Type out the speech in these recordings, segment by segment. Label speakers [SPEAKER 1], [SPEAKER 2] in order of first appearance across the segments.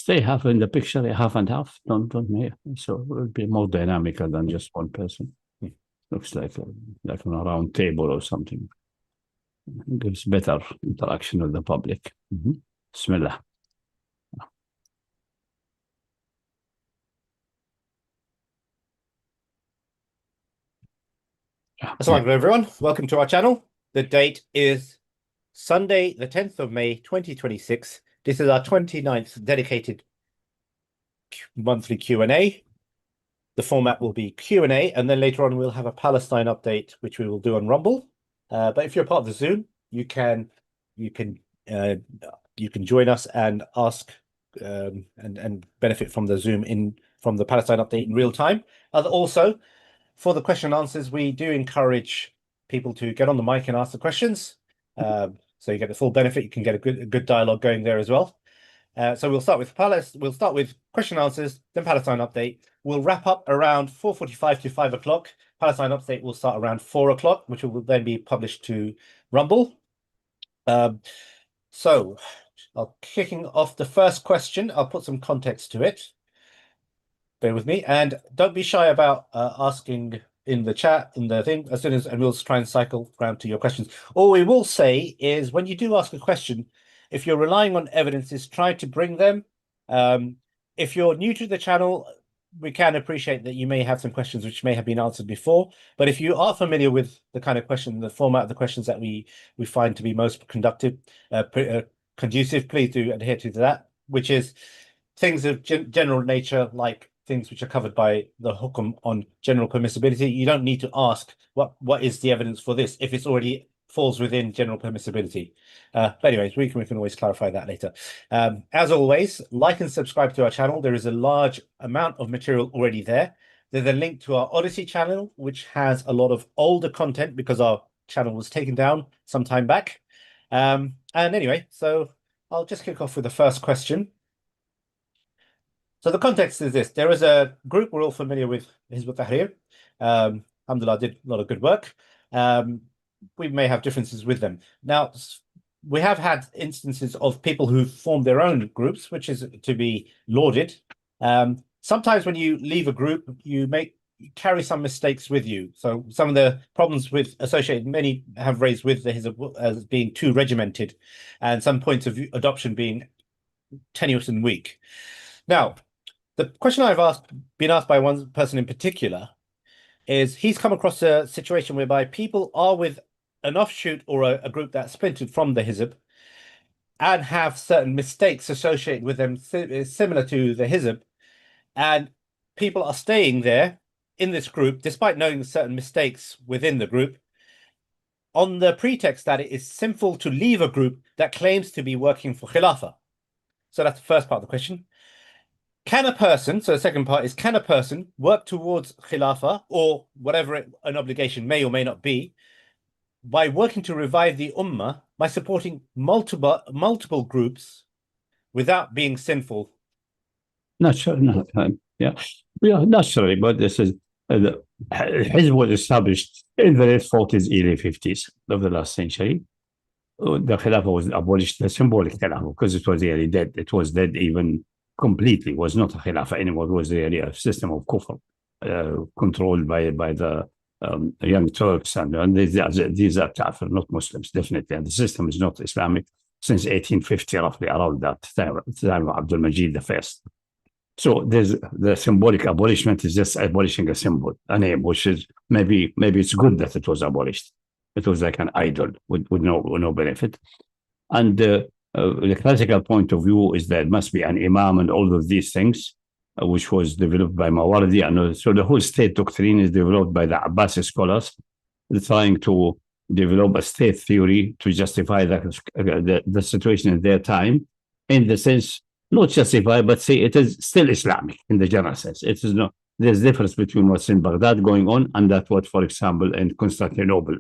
[SPEAKER 1] stay half in the picture, half and half. Don't so it will be more dynamical than just one person. Looks like on a round table or something. Gives better interaction with the public. Bismillah.
[SPEAKER 2] Assalamu alaikum, everyone. Welcome to our channel. The date is Sunday, the 10th of May, 2026. This is our 29th dedicated monthly Q&A. The format will be Q&A, and then later on we'll have a Palestine update, which we will do on Rumble. But if you're part of the Zoom, you can join us and ask and benefit from the Zoom from the Palestine update in real time. Also, for the question and answers, we do encourage people to get on the mic and ask the questions, so you get the full benefit. You can get a good dialogue going there as well. So we'll start with question and answers, then Palestine update. We'll wrap up around 4:45 to 5 o'clock. Palestine update will start around 4 o'clock, which will then be published to Rumble. So kicking off the first question, I'll put some context to it. Bear with me, and don't be shy about asking in the chat, in the thing, and we'll try and cycle around to your questions. All we will say is when you do ask a question, if you're relying on evidences, try to bring them. If you're new to the channel, we can appreciate that you may have some questions which may have been answered before, but if you are familiar with the kind of question, the format of the questions that we find to be most conducive, please do adhere to that, which is things of general nature, like things which are covered by the hukum on general permissibility. You don't need to ask what is the evidence for this if it's already falls within general permissibility. But anyways, we can always clarify that later. As always, like and subscribe to our channel. There is a large amount of material already there. There's a link to our Odyssey channel, which has a lot of older content because our channel was taken down some time back. And anyway, so I'll just kick off with the first question. So the context is this. There is a group we're all familiar with, Hizb ut-Tahrir. Alhamdulillah, did a lot of good work. We may have differences with them. Now, we have had instances of people who formed their own groups, which is to be lauded. Sometimes when you leave a group, you carry some mistakes with you. So some of the problems associated, many have raised with the Hizb as being too regimented, and some points of view, adoption being tenuous and weak. Now, the question I've been asked by one person in particular is he's come across a situation whereby people are with an offshoot or a group that's splintered from the Hizb and have certain mistakes associated with them similar to the Hizb, and people are staying there in this group despite knowing certain mistakes within the group on the pretext that it is sinful to leave a group that claims to be working for Khilafah. So that's the first part of the question. Can a person, so the second part is, can a person work towards Khilafah or whatever an obligation may or may not be by working to revive the Ummah by supporting multiple groups without being sinful?
[SPEAKER 1] Naturally, naturally, but this is the Hizb was established in the late 40s, early 50s of the last century. The Khilafah was abolished, the symbolic Khilafah, because it was really dead. It was dead even completely. It was not a Khilafah anymore. It was really a system of kufr, controlled by the young Turks, and these are kafir, not Muslims, definitely. And the system is not Islamic since 1850, roughly around that time of Abdul Majid I. So there's the symbolic abolishment is just abolishing a symbol, a name, which is maybe it's good that it was abolished. It was like an idol with no benefit. And the classical point of view is that it must be an imam and all of these things, which was developed by Mawardi. And so the whole state doctrine is developed by the Abbasi scholars. They're trying to develop a state theory to justify the situation in their time, in the sense, not justify, but say it is still Islamic in the general sense. It is not, there's difference between what's in Baghdad going on and that what, for example, in Constantinople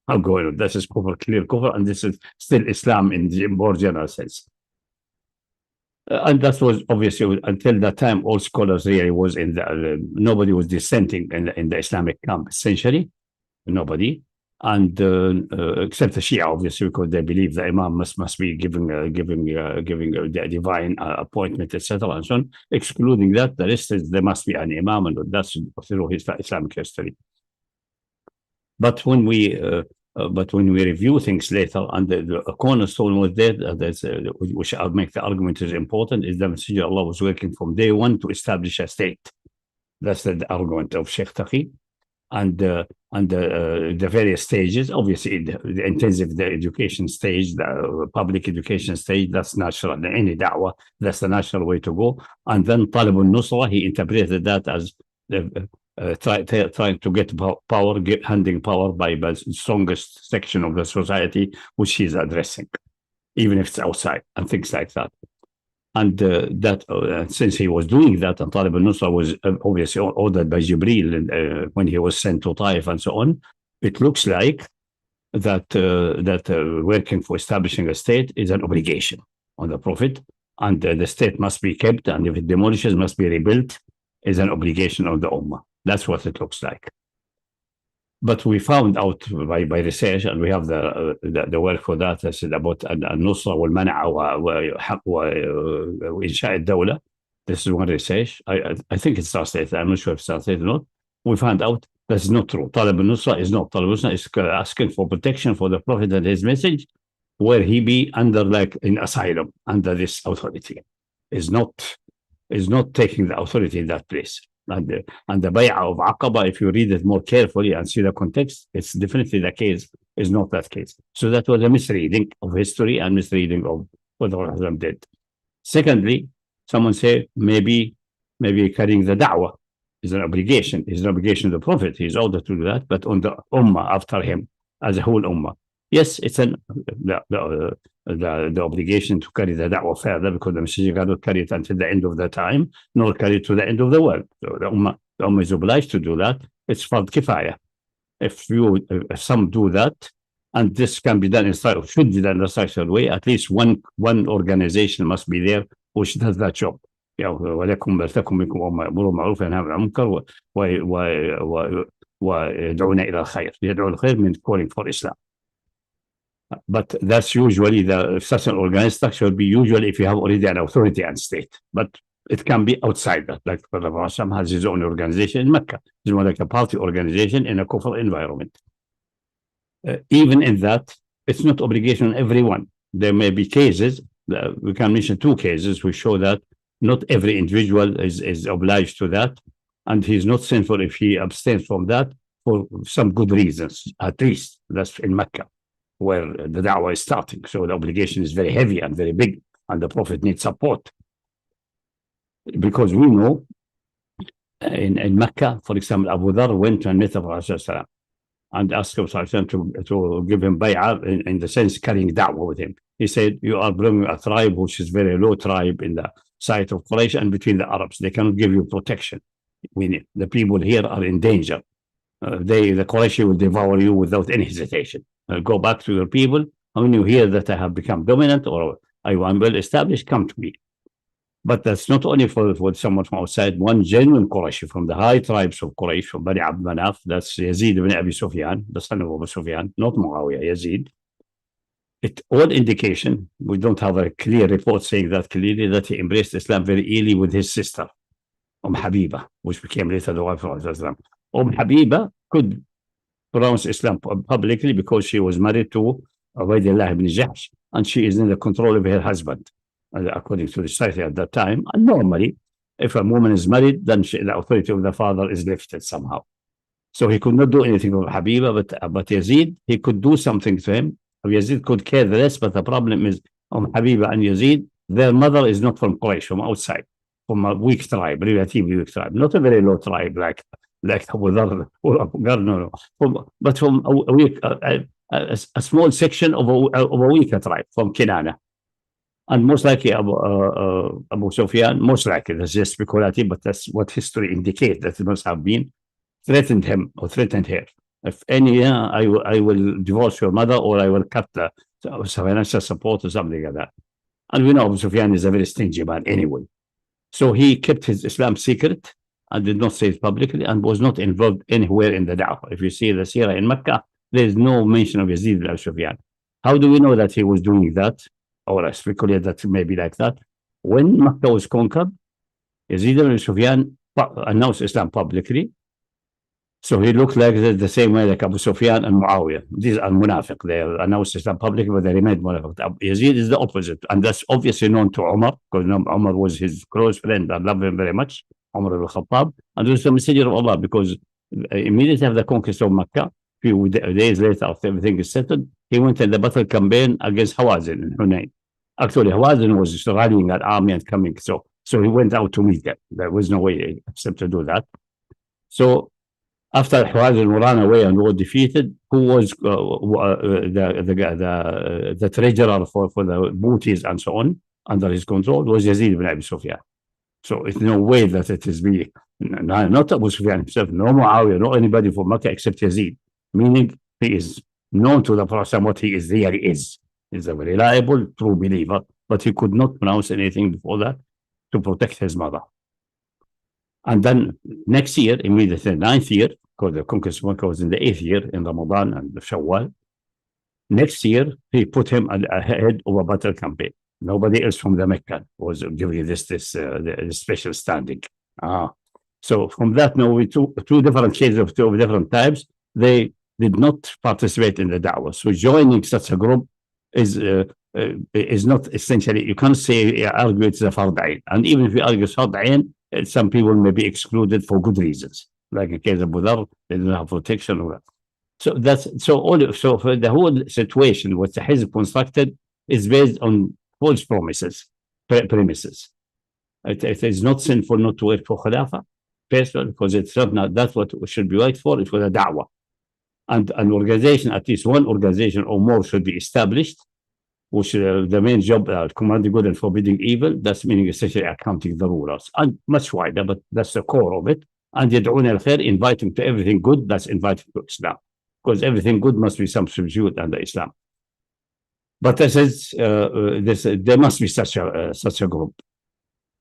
[SPEAKER 1] are going on. This is kufr, clear kufr, and this is still Islam in the more general sense. And that was obviously until that time, all scholars really was in the nobody was dissenting in the Islamic camp, essentially, nobody. and except the Shia, obviously, because they believe the Imam must be giving the divine appointment, etc., and so on. Excluding that, the rest is there must be an Imam, and that's through his Islamic history. But when we review things later, and the cornerstone was there, which I'll make the argument is important, is the Messenger of Allah was working from day one to establish a state. That's the argument of Sheikh Taqi. And the various stages, obviously the intensive education stage, the public education stage, that's natural. In any da'wah, that's the natural way to go. And then Talib al-Nusra, he interpreted that as trying to get power, handing power by the strongest section of the society, which he's addressing, even if it's outside, and things like that. And since he was doing that, and Talib al-Nusra was obviously ordered by Jibreel when he was sent to Taif and so on, it looks like that working for establishing a state is an obligation on the Prophet, and the state must be kept, and if it demolishes, must be rebuilt, is an obligation of the Ummah. That's what it looks like. But we found out by research, and we have the work for that, I said about al-Nusra wal-Mana'a wa Insha' al-Dawla. This is one research. I think it's translated. I'm not sure if it's translated or not. We found out that's not true. Talib al-Nusra is not. Talib al-Nusra is asking for protection for the Prophet and his message, where he be under, like, in asylum, under this authority. Is not taking the authority in that place. And the Bay'ah of Aqaba, if you read it more carefully and see the context, it's definitely the case, is not that case. So that was a misreading of history and misreading of what the Prophet did. Secondly, someone say maybe carrying the da'wah is an obligation. It's an obligation of the Prophet. He's ordered to do that, but on the Ummah after him, as a whole Ummah. Yes, it's the obligation to carry the da'wah further, because the Messenger cannot carry it until the end of the time, nor carry it to the end of the world. So the Ummah is obliged to do that. It's fard kifaya. If some do that, and this can be done should be done in a structured way, at least one organization must be there which does that job. ولكم لتكن منكم أمة يأمرون بالمعروف وينهون عن المنكر ويدعون إلى الخير. يدعون الخير means calling for Islam. But that's usually such an organized structure would be usually if you have already an authority and state. But it can be outside that. Like the Prophet has his own organization in Mecca. It's more like a party organization in a kufr environment. Even in that, it's not obligation on everyone. There may be cases, we can mention 2 cases which show that not every individual is obliged to that, and he's not sinful if he abstains from that for some good reasons, at least. That's in Mecca, where the da'wah is starting. So the obligation is very heavy and very big, and the Prophet needs support. Because we know in Mecca, for example, Abu Dhar went and met the Prophet and asked him to give him bay'ah, in the sense carrying da'wah with him. He said, you are bringing a tribe which is very low tribe in the sight of Quraysh and between the Arabs. They cannot give you protection. The people here are in danger. The Quraysh will devour you without any hesitation. Go back to your people. When you hear that I have become dominant or I am well established, come to me. But that's not only for someone from outside. One genuine Quraysh from the high tribes of Quraysh, from Bani Abd Manaf, that's Yazid ibn Abi Sufyan, the son of Abu Sufyan, not Muawiyah, Yazid. It all indication, we don't have a clear report saying that clearly, that he embraced Islam very early with his sister, Habiba, which became later the wife of Islam. Habiba could pronounce Islam publicly because she was married to Ubaydullah ibn Jahsh, and she is in the control of her husband, according to the society at that time. And normally, if a woman is married, then the authority of the father is lifted somehow. So he could not do anything with Habiba, but Yazid, he could do something to him. Yazid could care the rest, but the problem is Habiba and Yazid, their mother is not from Quraysh, from outside, from a weak tribe, relatively weak tribe, not a very low tribe like Abu Dhar or Abu Dhar, no, but from a small section of a weaker tribe, from Kinana. And most likely Abu Sufyan, most likely, that's just speculative, but that's what history indicates, that it must have been, threatened him or threatened her. If any, I will divorce your mother, or I will cut the financial support or something like that. And we know Abu Sufyan is a very stingy man anyway. So he kept his Islam secret and did not say it publicly, and was not involved anywhere in the da'wah. If you see the seerah in Mecca, There's no mention of Yazid ibn Abi Sufyan. How do we know that he was doing that? Or I speculate that maybe like that. When Makkah was conquered, Yazid ibn Abi Sufyan announced Islam publicly. So he looked like the same way like Abu Sufyan and Muawiyah. These are munafiq. They announced Islam publicly, but they remained munafiq. Yazid is the opposite. And that's obviously known to Umar, because Umar was his close friend and loved him very much, Umar al-Khattab. And also the messenger of Allah, because immediately after the conquest of Makkah, few days later, after everything is settled, he went in the battle campaign against Hawazin in Hunayn. Actually, Hawazin was rallying an army and coming. So he went out to meet them. There was no way except to do that. So after Hawazin ran away and were defeated, who was the treasurer for the booties and so on under his control was Yazid ibn Abi Sufyan. So it's no way that it is me, not Abu Sufyan himself, no Muawiyah, no anybody from Makkah except Yazid, meaning he is known to the Prophet what he is really is. He's a reliable, true believer, but he could not pronounce anything before that to protect his mother. And then next year, immediately, 9th year, because the conquest of Makkah was in the 8th year in Ramadan and the Shawwal. Next year, he put him ahead of a battle campaign. Nobody else from the Mecca was giving this special standing. So from that, now we two different cases of two different types. They did not participate in the da'wah. So joining such a group is not essentially, you can't say argue it's a fard ayn. And even if you argue it's fard ayn, some people may be excluded for good reasons. Like in case of Abu Dhar, they don't have protection or that. So for the whole situation, what the Hizb constructed is based on false premises. It is not sinful not to work for Khilafah, personally, because it's not that's what we should be worked for. It's for the da'wah. And an organization, at least one organization or more, should be established, which the main job, commanding good and forbidding evil. That's meaning essentially accounting the rulers, and much wider, but that's the core of it. And يدعون الخير, inviting to everything good, that's inviting to Islam, because everything good must be substitute under Islam. But this is there must be such a group.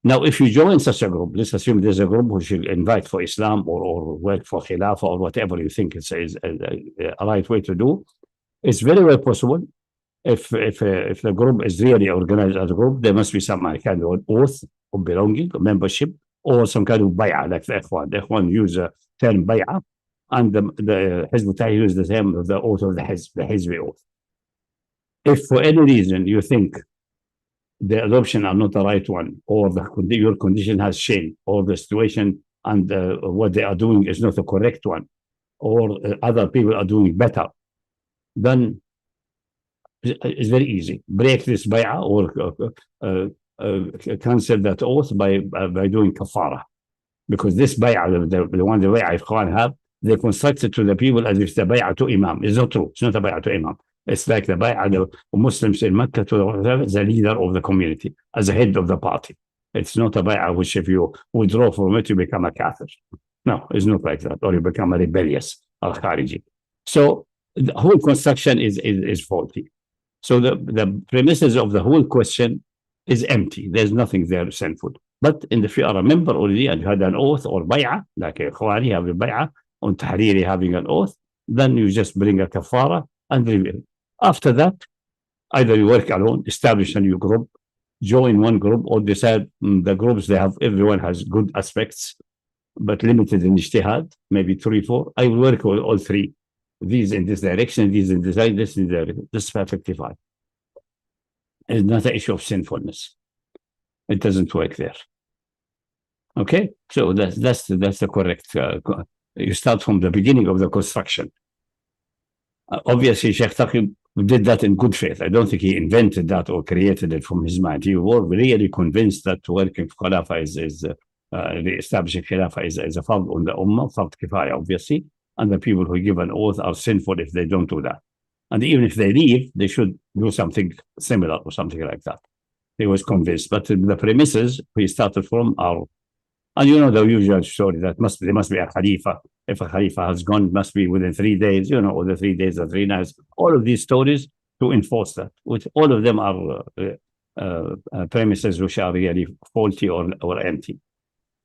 [SPEAKER 1] Now, if you join such a group, let's assume there's a group which you invite for Islam or work for Khilafah or whatever you think is a right way to do. It's very well possible. If the group is really organized as a group, there must be some kind of oath of belonging, or membership, or some kind of bay'ah, like the Ikhwan. The Ikhwan use a term bay'ah, and the Hizb ut-Tahrir use the term of the oath of the Hizbi oath. If for any reason you think the adoption are not the right one, or your condition has changed, or the situation and what they are doing is not the correct one, or other people are doing better, then it's very easy. Break this bay'ah or cancel that oath by doing kafara. Because this bay'ah, the one the bay'ah Ikhwan have, they constructed to the people as if the bay'ah to Imam. It's not true. It's not a bay'ah to Imam. It's like the bay'ah the Muslims in Mecca to the leader of the community, as the head of the party. It's not a bay'ah which if you withdraw from it, you become a kafir. No, it's not like that. Or you become a rebellious al-Khariji. So the whole construction is faulty. So the premises of the whole question is empty. There's nothing there sinful. But if you are a member already and you had an oath or bay'ah, like a Khawari have a bay'ah, on Tahriri having an oath, then you just bring a kafara and reveal. After that, either you work alone, establish a new group, join one group, or decide the groups they have, everyone has good aspects, but limited in ijtihad, maybe 3, 4. I will work with all 3. These in this direction, these in this direction, this in this direction. This is perfectly fine. It's not an issue of sinfulness. It doesn't work there. Okay, so that's the correct. You start from the beginning of the construction. Obviously, Sheikh Taqi did that in good faith. I don't think he invented that or created it from his mind. He was really convinced that working for Khilafah is establishing Khilafah is a fard on the Ummah, fard kifaya, obviously. And the people who give an oath are sinful if they don't do that. And even if they leave, they should do something similar or something like that. He was convinced. But the premises we started from are, and you know the usual story that there must be a Khalifa. If a Khalifa has gone, it must be within 3 days, you know, or the 3 days or 3 nights. All of these stories to enforce that, which all of them are premises which are really faulty or empty.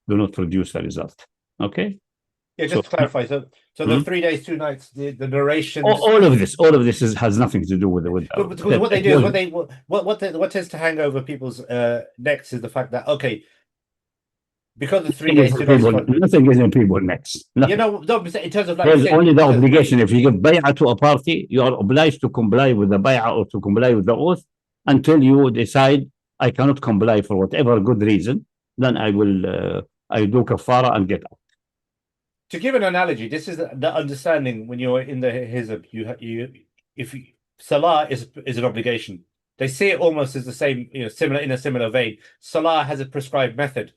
[SPEAKER 1] Do not produce a result. Okay?
[SPEAKER 2] Yeah, just to clarify. So the 3 days, 2 nights, the narrations.
[SPEAKER 1] All of this has nothing to do with
[SPEAKER 2] because what they do is what tends to hang over people's necks is the fact that because the 3 days, 2 nights.
[SPEAKER 1] Nothing is in people's necks.
[SPEAKER 2] You know, no, in terms of like
[SPEAKER 1] there's only the obligation. If you give bay'ah to a party, you are obliged to comply with the bay'ah or to comply with the oath until you decide I cannot comply for whatever good reason. Then I will I do kafara and get out.
[SPEAKER 2] To give an analogy, this is the understanding when you're in the hizb. If salah is an obligation, they see it almost as the same, similar in a similar vein. Salah has a prescribed method,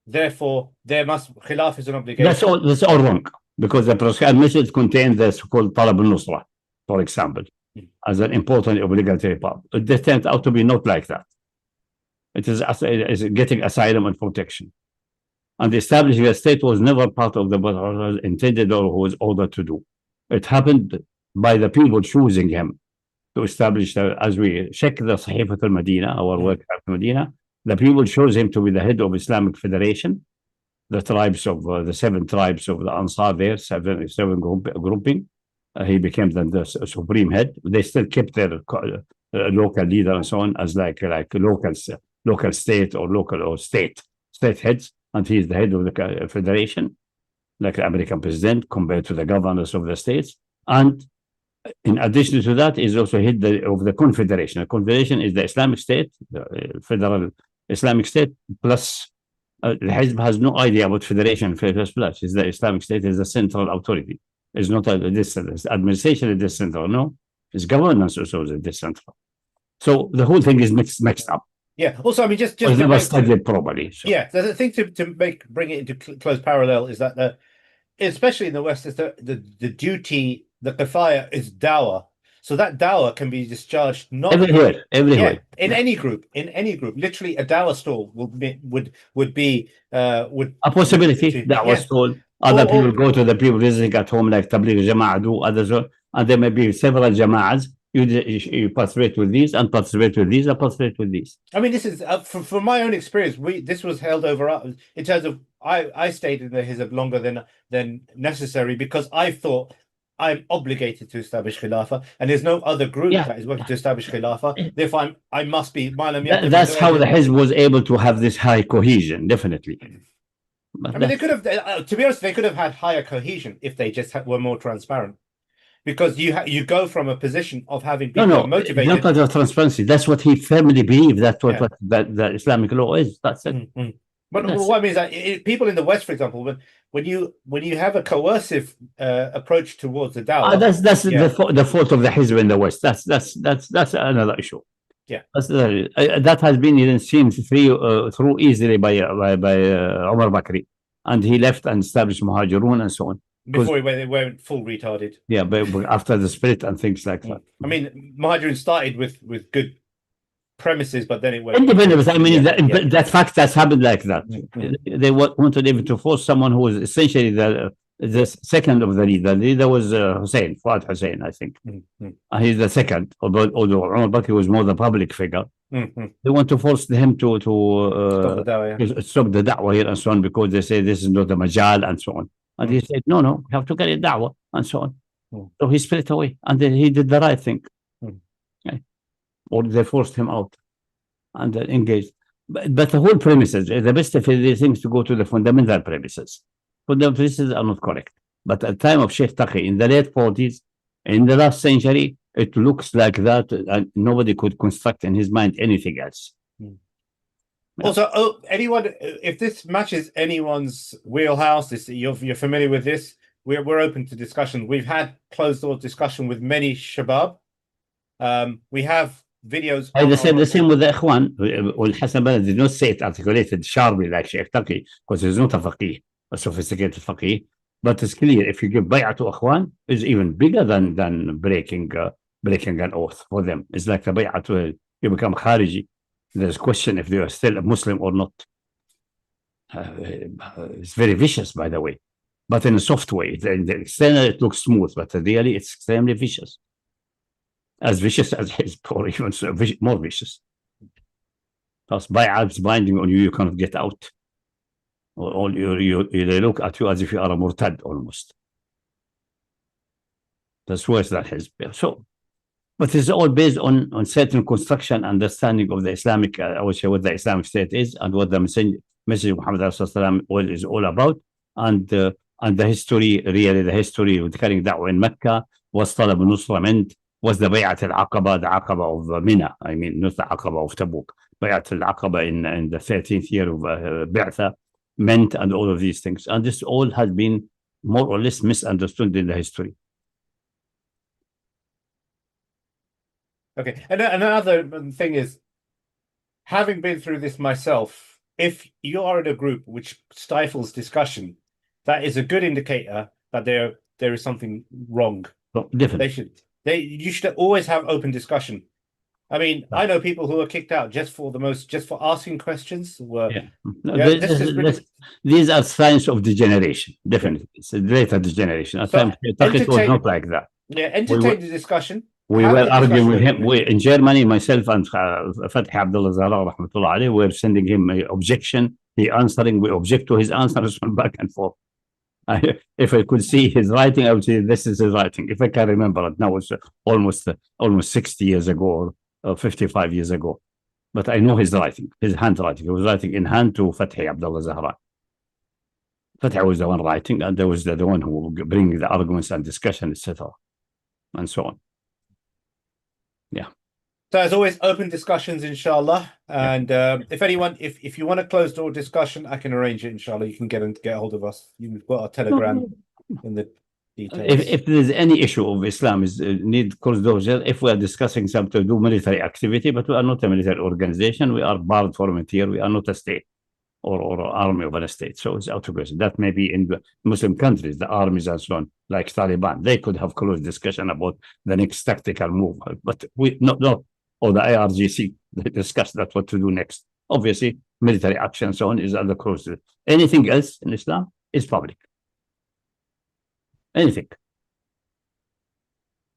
[SPEAKER 2] therefore there must khilaf is an obligation.
[SPEAKER 1] That's all wrong, because the prescribed method contains the so-called talab al-nusra, for example, as an important obligatory part. It turned out to be not like that. It is getting asylum and protection. And establishing a state was never part of the what was intended or was ordered to do. It happened by the people choosing him to establish, as we check the Sahifat al-Madina, our work at Medina, the people chose him to be the head of Islamic Federation, the tribes of the 7 tribes of the Ansar there, seven grouping. He became the supreme head. They still kept their local leader and so on as like local state or local or state heads, and he is the head of the federation, like the American president compared to the governors of the states. And in addition to that, is also head of the confederation. The confederation is the Islamic State, the federal Islamic State, plus the Hizb has no idea about federation in first place. Is the Islamic State is the central authority. It's not this administration is decentral. No, it's governance also is decentral. So the whole thing is mixed up.
[SPEAKER 2] Yeah. Also, I mean, just
[SPEAKER 1] never studied properly. So.
[SPEAKER 2] Yeah, the thing to bring it into close parallel is that especially in the West, is the duty, the kafaya is dawah. So that dawah can be discharged not
[SPEAKER 1] everywhere.
[SPEAKER 2] Yeah, in any group, literally a dawah stall would be a
[SPEAKER 1] possibility. Dawah stall. Other people go to the people visiting at home, like Tabligh Jama'ah do others, and there may be several Jama'ahs. You participate with these and participate with these and participate with these.
[SPEAKER 2] I mean, this is from my own experience. This was held over in terms of I stayed in the hizb longer than necessary because I thought I'm obligated to establish khilafah, and there's no other group that is working to establish khilafah. Therefore, I must be.
[SPEAKER 1] That's how the hizb was able to have this high cohesion, definitely.
[SPEAKER 2] But I mean, they could have. To be honest, they could have had higher cohesion if they just were more transparent. Because you go from a position of having people motivated.
[SPEAKER 1] Not because of transparency. That's what he firmly believes. That's what the Islamic law is. That's it.
[SPEAKER 2] But what I mean is that people in the West, for example, when you have a coercive approach towards the dawah,
[SPEAKER 1] that's the fault of the Hizb in the West. That's another issue.
[SPEAKER 2] Yeah,
[SPEAKER 1] that has been seen through easily by Umar Bakri, and he left and established Muhajirun and so on.
[SPEAKER 2] Before they weren't full retarded.
[SPEAKER 1] Yeah, but after the split and things like that.
[SPEAKER 2] I mean, Muhajirun started with good premises, but then it went
[SPEAKER 1] independent. I mean, that fact has happened like that. They wanted even to force someone who was essentially the second of the leader. The leader was Hussein, Fuad Hussein, I think. He's the second, although Umar Bakr was more the public figure. They want to force him to stop the da'wah here and so on, because they say this is not a majal and so on. And he said, no, we have to carry da'wah and so on. So he split away, and then he did the right thing. Or they forced him out and engaged. But the whole premises, the best of these things to go to the fundamental premises. Fundamental premises are not correct. But at the time of Sheikh Taqi, in the late 40s, in the last century, it looks like that, and nobody could construct in his mind anything else.
[SPEAKER 2] Also, anyone, if this matches anyone's wheelhouse, you're familiar with this, we're open to discussion. We've had closed-door discussion with many shabab. We have videos.
[SPEAKER 1] The same with the Ikhwan. Hassan Banna did not say it articulated sharply like Sheikh Taqi, because he's not a faqih, a sophisticated faqih. But it's clear, if you give bay'ah to Ikhwan, it's even bigger than breaking an oath for them. It's like the bay'ah to you become Khariji. There's a question if they are still a Muslim or not. It's very vicious, by the way, but in a soft way. In the external, it looks smooth, but really, it's extremely vicious. As vicious as his, or even more vicious. Because bay'ah is binding on you, you cannot get out. Or they look at you as if you are a murtad almost. That's worse than Hizb. So, but it's all based on certain construction understanding of the Islamic, I would say, what the Islamic State is and what the message of Muhammad is all about, and the history, really the history of carrying da'wah in Mecca was Talab al-Nusra meant, was the Bay'at al-Aqaba, the Aqaba of Mina, I mean, not the Aqaba of Tabuk, Bay'at al-Aqaba in the 13th year of Bi'tha meant, and all of these things. And this all has been more or less misunderstood in the history.
[SPEAKER 2] Okay, and another thing is, having been through this myself, if you are in a group which stifles discussion, that is a good indicator that there is something wrong.
[SPEAKER 1] So, definitely.
[SPEAKER 2] You should always have open discussion. I mean, I know people who are kicked out just for asking questions.
[SPEAKER 1] These are signs of degeneration. Definitely, it's a greater degeneration. At times, it was not like that.
[SPEAKER 2] Yeah, entertain the discussion.
[SPEAKER 1] We were arguing with him. In Germany, myself and Fathi Abdullah Zahra, rahmatullah alayhi, we were sending him an objection. He answering, we object to his answers back and forth. If I could see his writing, I would say this is his writing. If I can remember it now, it's almost 60 years ago or 55 years ago. But I know his writing, his handwriting. He was writing in hand to Fathi Abdullah Zahra. Fathi was the one writing, and there was the one who bringing the arguments and discussion, etc., and so on. Yeah.
[SPEAKER 2] So as always, open discussions, inshallah. And if anyone, if you want a closed door discussion, I can arrange it, inshallah. You can get a hold of us. You've got our Telegram in the details.
[SPEAKER 1] If there's any issue of Islam is need closed doors, if we are discussing something to do military activity, but we are not a military organization, we are barred from it here. We are not a state or army of a state. So it's out of question. That may be in the Muslim countries, the armies and so on, like Taliban. They could have close discussion about the next tactical move, but we no. Or the IRGC, they discussed that what to do next. Obviously, military action and so on is under close. Anything else in Islam is public. Anything.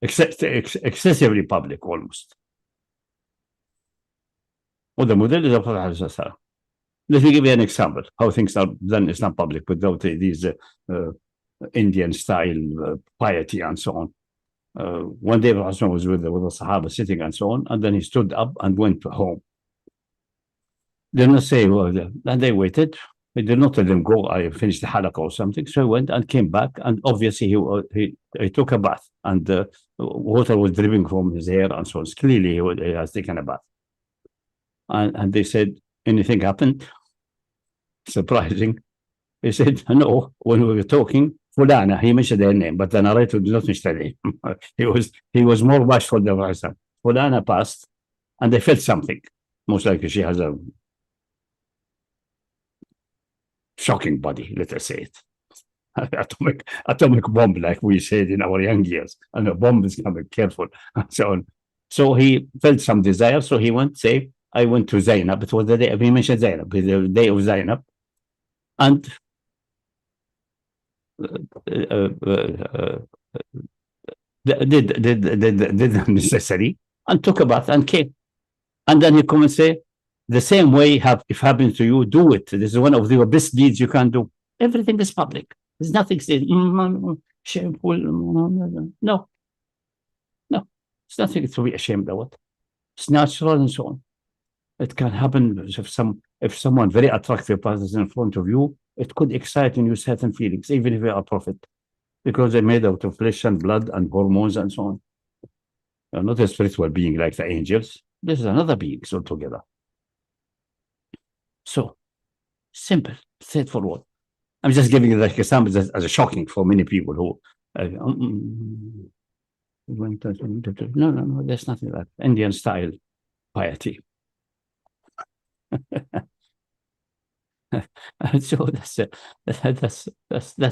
[SPEAKER 1] Excessively public, almost. وده موديل إذا فتح على السلام. Let me give you an example how things are done in Islam public without these Indian style piety and so on. One day Rasul was with the Sahaba sitting and so on, and then he stood up and went home. They did not say, well, and they waited. They did not let them go. I finished the halaqah or something. So he went and came back, and obviously he took a bath, and water was dripping from his hair and so on. Clearly he has taken a bath. And they said, anything happened? Surprising. He said, no, when we were talking, Fulana, he mentioned their name, but the narrator did not mention their name. He was more bashful than Rasul. Fulana passed, and they felt something. Most likely she has a shocking body, let us say it. atomic bomb, like we said in our young years. And a bomb is coming, careful, and so on. So he felt some desire, so he went, say, I went to Zainab. It was the day, he mentioned Zainab, the day of Zainab. And did the necessary and took a bath and came. And then he come and say, the same way if happens to you, do it. This is one of the best deeds you can do. Everything is public. There's nothing said, shameful. No. It's nothing to be ashamed of. It's natural and so on. It can happen if someone very attractive passes in front of you, it could excite in you certain feelings, even if they are prophet, because they're made out of flesh and blood and hormones and so on. They're not a spiritual being like the angels. This is another being altogether. So, simple, straightforward. I'm just giving you the example as a shocking for many people who no, there's nothing like Indian style piety. So that's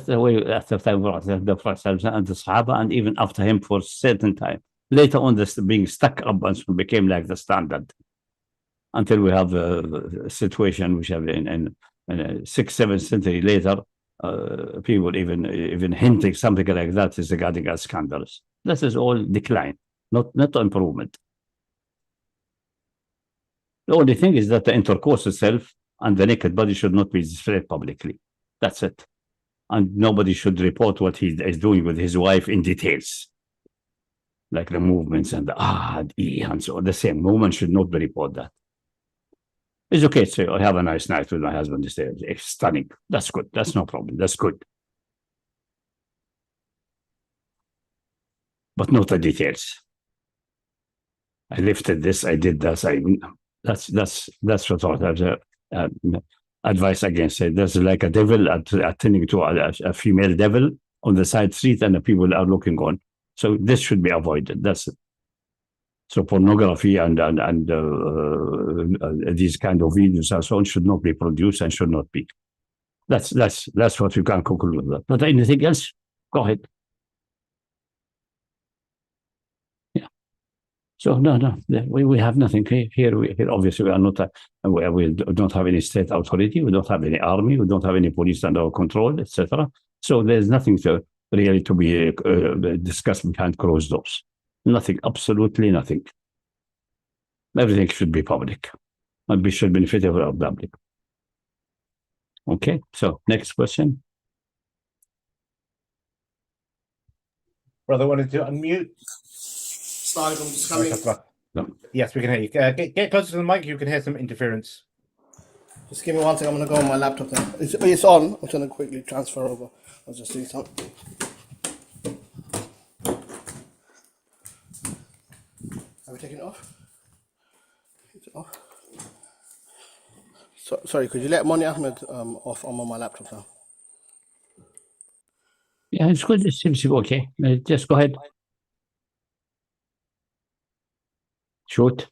[SPEAKER 1] the way after time the Prophet and the Sahaba, and even after him for a certain time. Later on, this being stuck up and became like the standard, until we have a situation which have in 6th, 7th century later, people even hinting something like that is regarding as scandalous. This is all decline, not improvement. The only thing is that the intercourse itself and the naked body should not be displayed publicly. That's it. And nobody should report what he is doing with his wife in details, like the movements and and so on. The same. Woman should not be report that. It's okay to say, I have a nice night with my husband. It's stunning. That's good. That's no problem. That's good. But not the details. I lifted this. I did this. That's what I advice against it. There's like a devil attending to a female devil on the side street, and the people are looking on. So this should be avoided. That's it. So pornography and these kind of videos and so on should not be produced and should not be. That's what you can conclude with that. But anything else? Go ahead. Yeah. So no, we have nothing here. Obviously we are not. We don't have any state authority. We don't have any army. We don't have any police under our control, etc. So there's nothing really to be discussed behind closed doors. Nothing, absolutely nothing. Everything should be public, and we should benefit of the public. Okay, so next question.
[SPEAKER 2] Brother, wanted to unmute?
[SPEAKER 1] No.
[SPEAKER 2] Yes, we can hear you. Get closer to the mic. You can hear some interference.
[SPEAKER 3] Just give me one second. I'm going to go on my laptop now. It's on. I'm going to quickly transfer over. I'll just do something. Have we taken it off? It's off. Sorry, could you let Moni Ahmed off? I'm on my laptop now.
[SPEAKER 1] Yeah, it's good. It seems to be okay. Just go ahead. Shoot.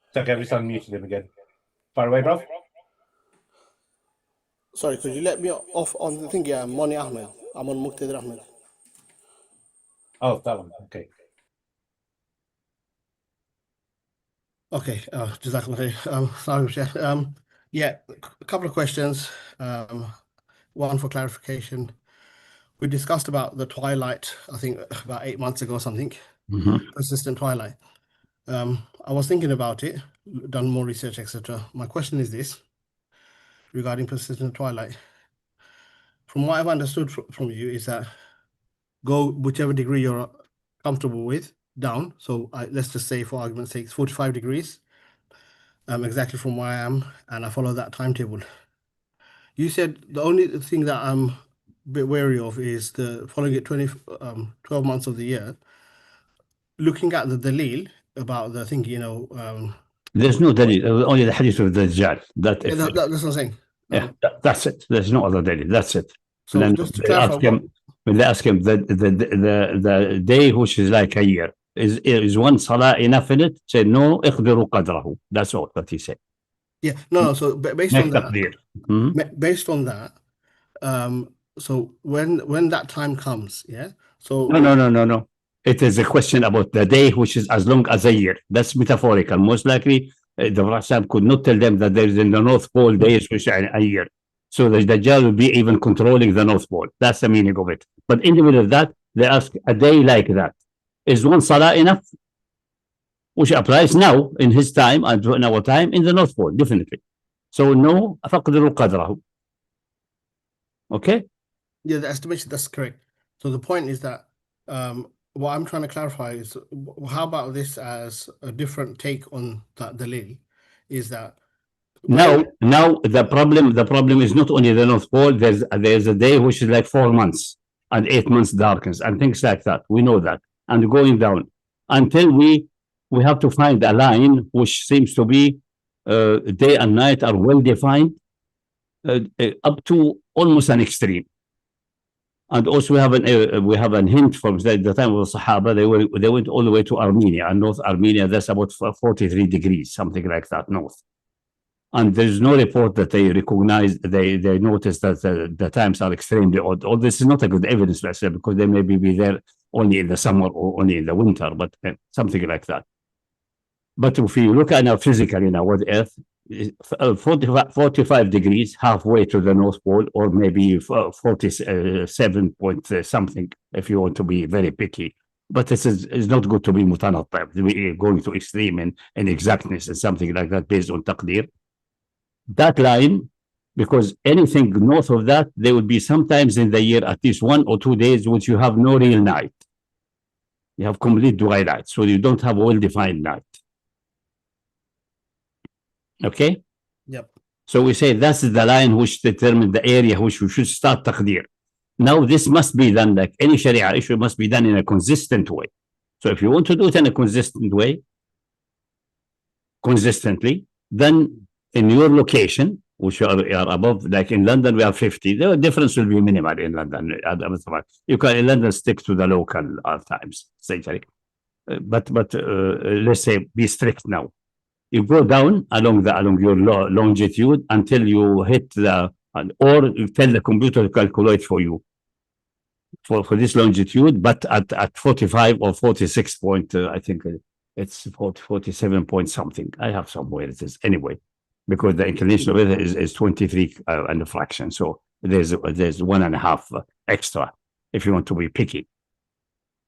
[SPEAKER 2] It's okay, we just unmuted him again. Far away, bro.
[SPEAKER 3] Sorry, could you let me off on the thing? Yeah, Moni Ahmed. I'm on Muqtadir Ahmed.
[SPEAKER 2] Oh, that one. Okay.
[SPEAKER 3] Okay. Sorry, yeah, a couple of questions. One for clarification. We discussed about the twilight, I think about 8 months ago or something. Persistent twilight. I was thinking about it, done more research, etc. My question is this, regarding persistent twilight. From what I've understood from you is that go whichever degree you're comfortable with down. So let's just say, for argument's sake, 45 degrees, exactly from where I am, and I follow that timetable. You said the only thing that I'm a bit wary of is the following it 12 months of the year, looking at the dalil about the thing,
[SPEAKER 1] There's no dalil, only the hadith of the Dajjal. That's
[SPEAKER 3] what I'm saying.
[SPEAKER 1] Yeah, that's it. There's no other dalil. That's it.
[SPEAKER 3] So
[SPEAKER 1] then
[SPEAKER 3] just to clarify,
[SPEAKER 1] when they ask him the day which is like a year, is one salah enough in it? Say no, اقدروا قدره. That's all that he said.
[SPEAKER 3] Yeah, no. So based on that, based on that, so when that time comes, yeah. So
[SPEAKER 1] no. It is a question about the day which is as long as a year. That's metaphorical. Most likely, the Prophet could not tell them that there is in the North Pole days which are a year. So the Dajjal will be even controlling the North Pole. That's the meaning of it. But in the middle of that, they ask a day like that. Is one salah enough? Which applies now in his time and in our time in the North Pole, definitely. So no, فَقْدِرُوا قَدْرَهُ. Okay?
[SPEAKER 3] Yeah, the estimation, that's correct. So the point is that what I'm trying to clarify is, how about this as a different take on that dalil? Is that
[SPEAKER 1] now the problem is not only the North Pole. There's a day which is like 4 months and 8 months darkness and things like that. We know that, and going down until we have to find a line which seems to be day and night are well defined up to almost an extreme. And also we have a hint from the time of the Sahaba. They went all the way to Armenia, and North Armenia, that's about 43 degrees, something like that, north. And there's no report that they recognize, they noticed that the times are extremely odd. All this is not a good evidence, let's say, because they may be there only in the summer or only in the winter, but something like that. But if you look at our physical in our Earth, 45 degrees, halfway to the North Pole, or maybe 47 point something, if you want to be very picky. But this is not good to be mutanattab. We're going to extreme in exactness and something like that based on taqdeer. That line, because anything north of that, there will be sometimes in the year at least 1 or 2 days which you have no real night. You have complete twilight, so you don't have a well-defined night. Okay?
[SPEAKER 3] Yep.
[SPEAKER 1] So we say that's the line which determines the area which we should start taqdeer. Now, this must be done, like any Sharia issue, must be done in a consistent way. So if you want to do it in a consistent way, consistently, then in your location, which are above, like in London, we have 50. The difference will be minimal in London. You can in London stick to the local times, essentially. But let's say be strict now. You go down along your longitude until you hit the, or you tell the computer to calculate for you for this longitude, but at 45 or 46 point, I think it's 47 point something. I have somewhere it is anyway, because the inclination of it is 23 and a fraction. So there's 1.5 extra if you want to be picky.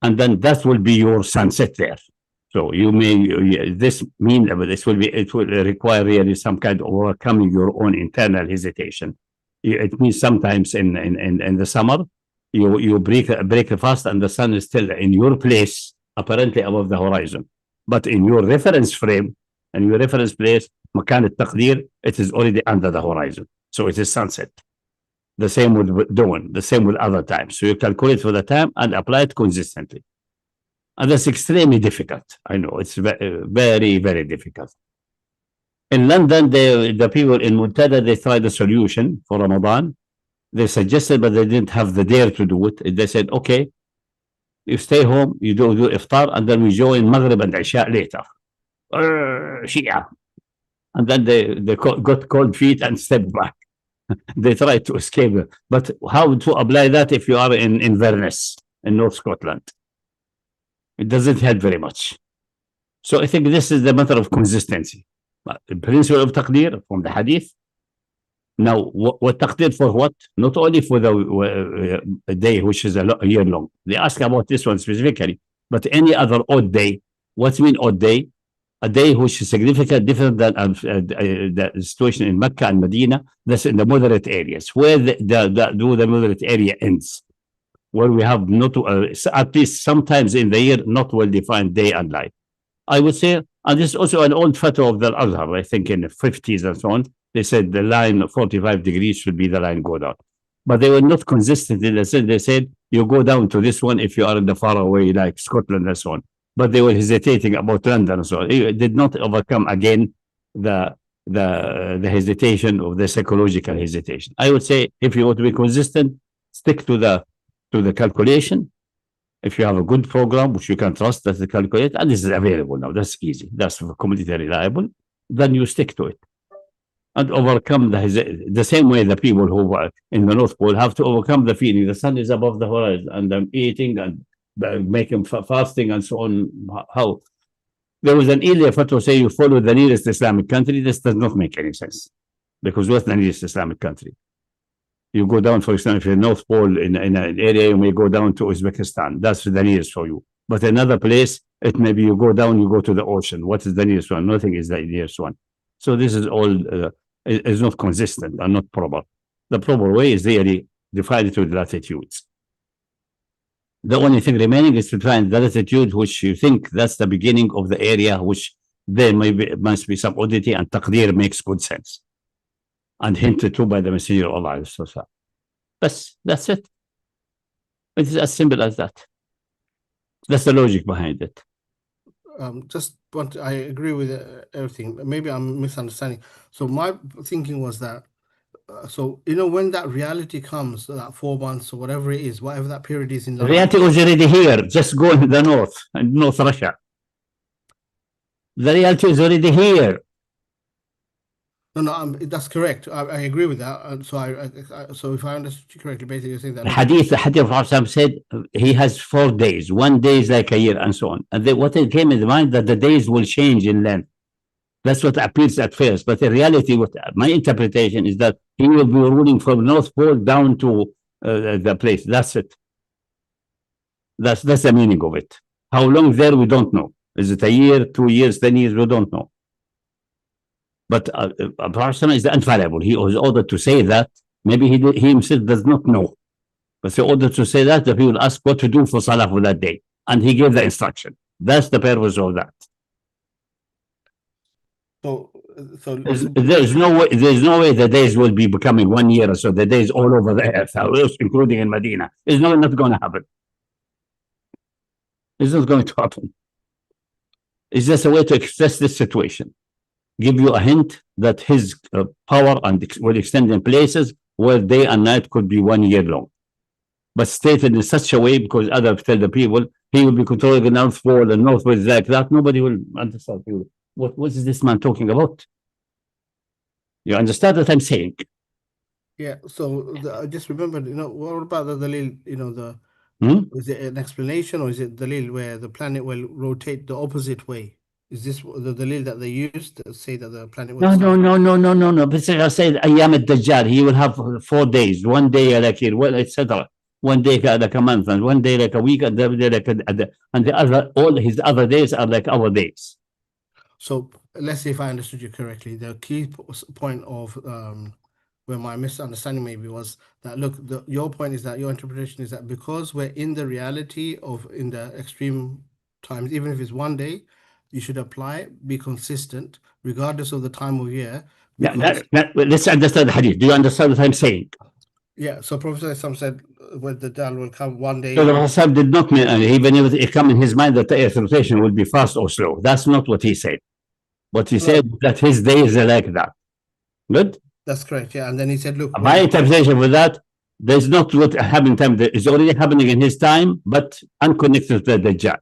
[SPEAKER 1] And then that will be your sunset there. So you may, this mean, it will require really some kind of overcoming your own internal hesitation. It means sometimes in the summer, you break a fast and the sun is still in your place, apparently above the horizon. But in your reference frame and your reference place, makan al-taqdeer, it is already under the horizon. So it is sunset. The same with dawn, the same with other times. So you calculate for the time and apply it consistently. And that's extremely difficult. I know it's very, very difficult. In London, the people in Muntada, they tried a solution for Ramadan. They suggested, but they didn't have the dare to do it. They said, okay, you stay home, you do iftar, and then we join Maghrib and Isha later. Shia. And then they got cold feet and stepped back. They tried to escape. But how to apply that if you are in Inverness, in North Scotland? It doesn't help very much. So I think this is the matter of consistency. The principle of taqdeer from the hadith. Now, what taqdeer for what? Not only for the day, which is a year long. They ask about this one specifically, but any other odd day. What's mean odd day? A day which is significantly different than the situation in Mecca and Medina. That's in the moderate areas, where the moderate area ends, where we have not, at least sometimes in the year, not well-defined day and night. I would say, and this is also an old fatwa of the Azhar, I think in the 50s and so on, they said the line of 45 degrees should be the line go down. But they were not consistent in the sense they said, you go down to this one if you are in the far away, like Scotland and so on. But they were hesitating about London and so on. It did not overcome, again, the hesitation of the psychological hesitation. I would say, if you want to be consistent, stick to the calculation. If you have a good program which you can trust, that's the calculator, and this is available now. That's easy. That's completely reliable. Then you stick to it and overcome the same way the people who are in the North Pole have to overcome the feeling the sun is above the horizon and I'm eating and making fasting and so on. How there was an earlier fatwa say you follow the nearest Islamic country. This does not make any sense, because what's the nearest Islamic country? You go down, for example, if you're North Pole in an area, you may go down to Uzbekistan. That's the nearest for you. But another place, it may be you go down, you go to the ocean. What is the nearest one? Nothing is the nearest one. So this is all is not consistent and not proper. The proper way is really divided with latitudes. The only thing remaining is to find the latitude which you think that's the beginning of the area, which there must be some oddity, and taqdeer makes good sense. And hinted to by the Messenger of Allah. That's it. It is as simple as that. That's the logic behind it.
[SPEAKER 3] I agree with everything. Maybe I'm misunderstanding. So my thinking was that, so when that reality comes, that 4 months or whatever it is, whatever that period is in life,
[SPEAKER 1] reality was already here. Just go in the north and North Russia. The reality is already here.
[SPEAKER 3] No, that's correct. I agree with that. So if I understood you correctly, basically you're saying that
[SPEAKER 1] the hadith of Prophet said he has 4 days. 1 day is like a year, and so on. And then what it came in the mind that the days will change in length. That's what appears at first. But in reality, what my interpretation is that he will be ruling from North Pole down to the place. That's it. That's the meaning of it. How long there, we don't know. Is it a year, 2 years, 10 years? We don't know. But a person is infallible. He was ordered to say that. Maybe he himself does not know. But he ordered to say that, the people ask what to do for Salah for that day. And he gave the instruction. That's the purpose of that.
[SPEAKER 3] So
[SPEAKER 1] There's no way the days will be becoming 1 year or so. The days all over the earth, including in Medina. It's not going to happen. It's not going to happen. It's just a way to express this situation. Give you a hint that his power will extend in places where day and night could be 1 year long. But stated in such a way, because others tell the people he will be controlling the North Pole, the North Pole is like that. Nobody will understand. What is this man talking about? You understand what I'm saying?
[SPEAKER 3] yeah, so I just remembered, what about the dalil, is it an explanation or is it dalil where the planet will rotate the opposite way? Is this the dalil that they used to say that the planet will
[SPEAKER 1] No. But I said, Ayyam al-Dajjal, he will have 4 days, 1 day like here, etc. 1 day like a month, and 1 day like a week, and the other day like and the other, all his other days are like our days.
[SPEAKER 3] So let's see if I understood you correctly. The key point of where my misunderstanding maybe was that, look, your point is that your interpretation is that because we're in the reality of in the extreme times, even if it's 1 day, you should apply, be consistent, regardless of the time of year.
[SPEAKER 1] Let's understand the hadith. Do you understand what I'm saying?
[SPEAKER 3] Yeah, so Prophet said when the Dajjal will come 1 day.
[SPEAKER 1] So the Prophet did not mean, even if it come in his mind that the earth rotation will be fast or slow. That's not what he said. What he said that his days are like that. Good?
[SPEAKER 3] That's correct, yeah. And then he said, look.
[SPEAKER 1] My interpretation with that, there's not what happened in time. It's already happening in his time, but unconnected to the Dajjal.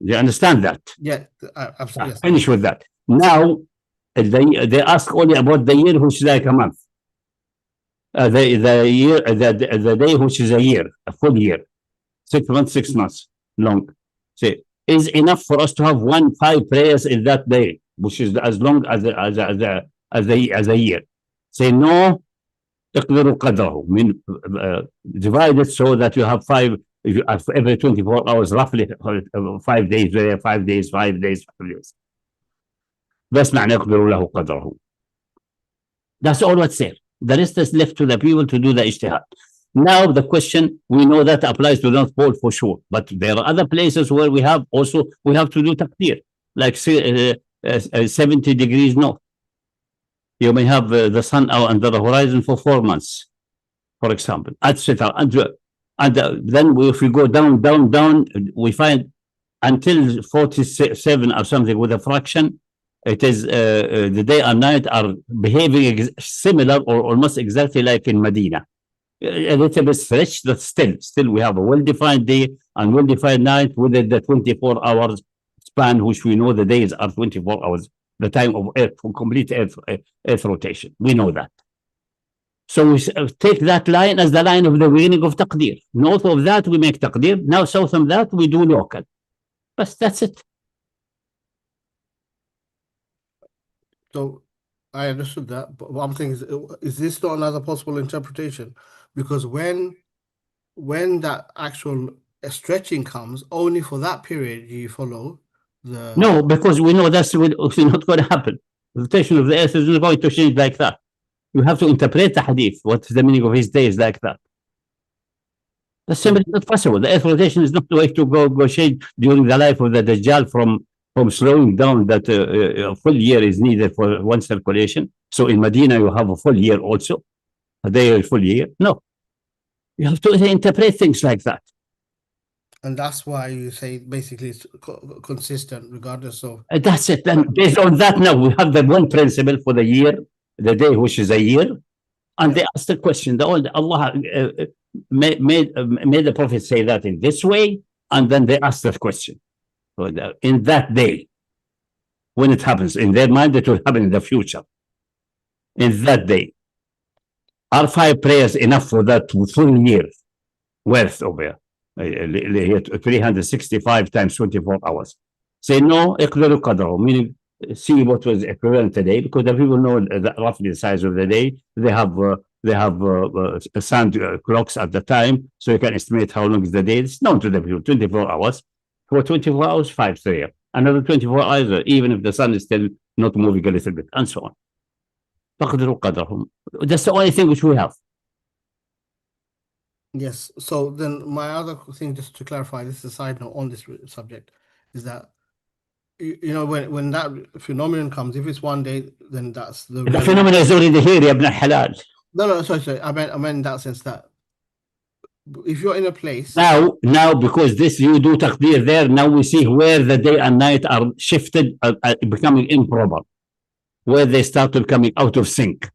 [SPEAKER 1] You understand that?
[SPEAKER 3] Yeah, absolutely.
[SPEAKER 1] Finish with that. Now, they ask only about the year, which is like a month. The day, which is a year, a full year, 6 months, 6 months long. Say, is enough for us to have 5 prayers in that day, which is as long as a year. Say no, اقدروا قدره. Divide it so that you have 5 every 24 hours, roughly 5 days there, 5 days, 5 days, 5 days. بس معنى يقدروا له قدره. That's all what's there. The rest is left to the people to do the ijtihad. Now the question, we know that applies to North Pole for sure, but there are other places where we have to do taqdeer, like 70 degrees north. You may have the sun out under the horizon for 4 months, for example, etc. And then if we go down, we find until 47 or something with a fraction, it is the day and night are behaving similar or almost exactly like in Medina. A little bit stretched, but still we have a well-defined day and well-defined night within the 24 hours span, which we know the days are 24 hours, the time of Earth, complete Earth rotation. We know that. So we take that line as the line of the beginning of taqdeer. North of that, we make taqdeer. Now, south of that, we do local. But that's it.
[SPEAKER 3] So I understood that, but one thing is this not another possible interpretation? Because when that actual stretching comes, only for that period you follow the...
[SPEAKER 1] No, because we know that's not going to happen. The rotation of the earth is not going to change like that. You have to interpret the hadith. What's the meaning of his days like that? That's simply not possible. The earth rotation is not the way to go change during the life of the Dajjal from slowing down that a full year is needed for one circulation. So in Medina, you have a full year also. A day, a full year. No. You have to interpret things like that.
[SPEAKER 3] And that's why you say basically it's consistent regardless of...
[SPEAKER 1] That's it. And based on that, now we have the one principle for the year, the day, which is a year. And they asked the question, Allah made the Prophet say that in this way, and then they asked the question. In that day, when it happens, in their mind, it will happen in the future. In that day, are 5 prayers enough for that full year worth over 365 times 24 hours? Say no, اقدروا قدره, meaning see what was equivalent today, because the people know roughly the size of the day. They have they have sand clocks at the time, so you can estimate how long is the day. It's known to the people, 24 hours. For 24 hours, 5 3. Another 24 hours, even if the sun is still not moving a little bit, and so on. فقدروا قدرهم. That's the only thing which we have.
[SPEAKER 3] Yes. So then my other thing, just to clarify, this is a side note on this subject, is that when that phenomenon comes, if it's one day, then that's the
[SPEAKER 1] phenomenon is already here, يا ابن الحلال.
[SPEAKER 3] No, sorry. I meant in that sense that if you're in a place
[SPEAKER 1] now because this you do taqdeer there, now we see where the day and night are shifted, becoming improper, where they started coming out of sync,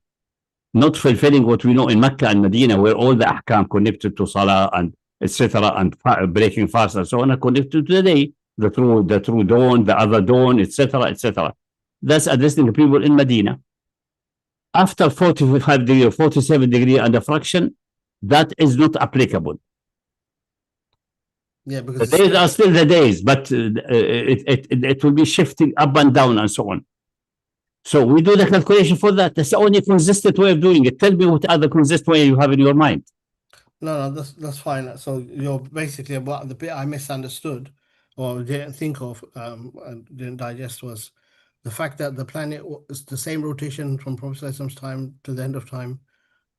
[SPEAKER 1] not fulfilling what we know in Mecca and Medina, where all the ahkam connected to salah and etc. and breaking fast and so on are connected to the day, the true dawn, the other dawn, etc. etc. That's addressing the people in Medina. After 45 degree or 47 degree and a fraction, that is not applicable.
[SPEAKER 3] Yeah, because
[SPEAKER 1] the days are still the days, but it will be shifting up and down and so on. So we do the calculation for that. That's the only consistent way of doing it. Tell me what other consistent way you have in your mind.
[SPEAKER 3] No, that's fine. So you're basically, about the bit I misunderstood or didn't think of and didn't digest was the fact that the planet is the same rotation from Prophet ﷺ's time to the end of time.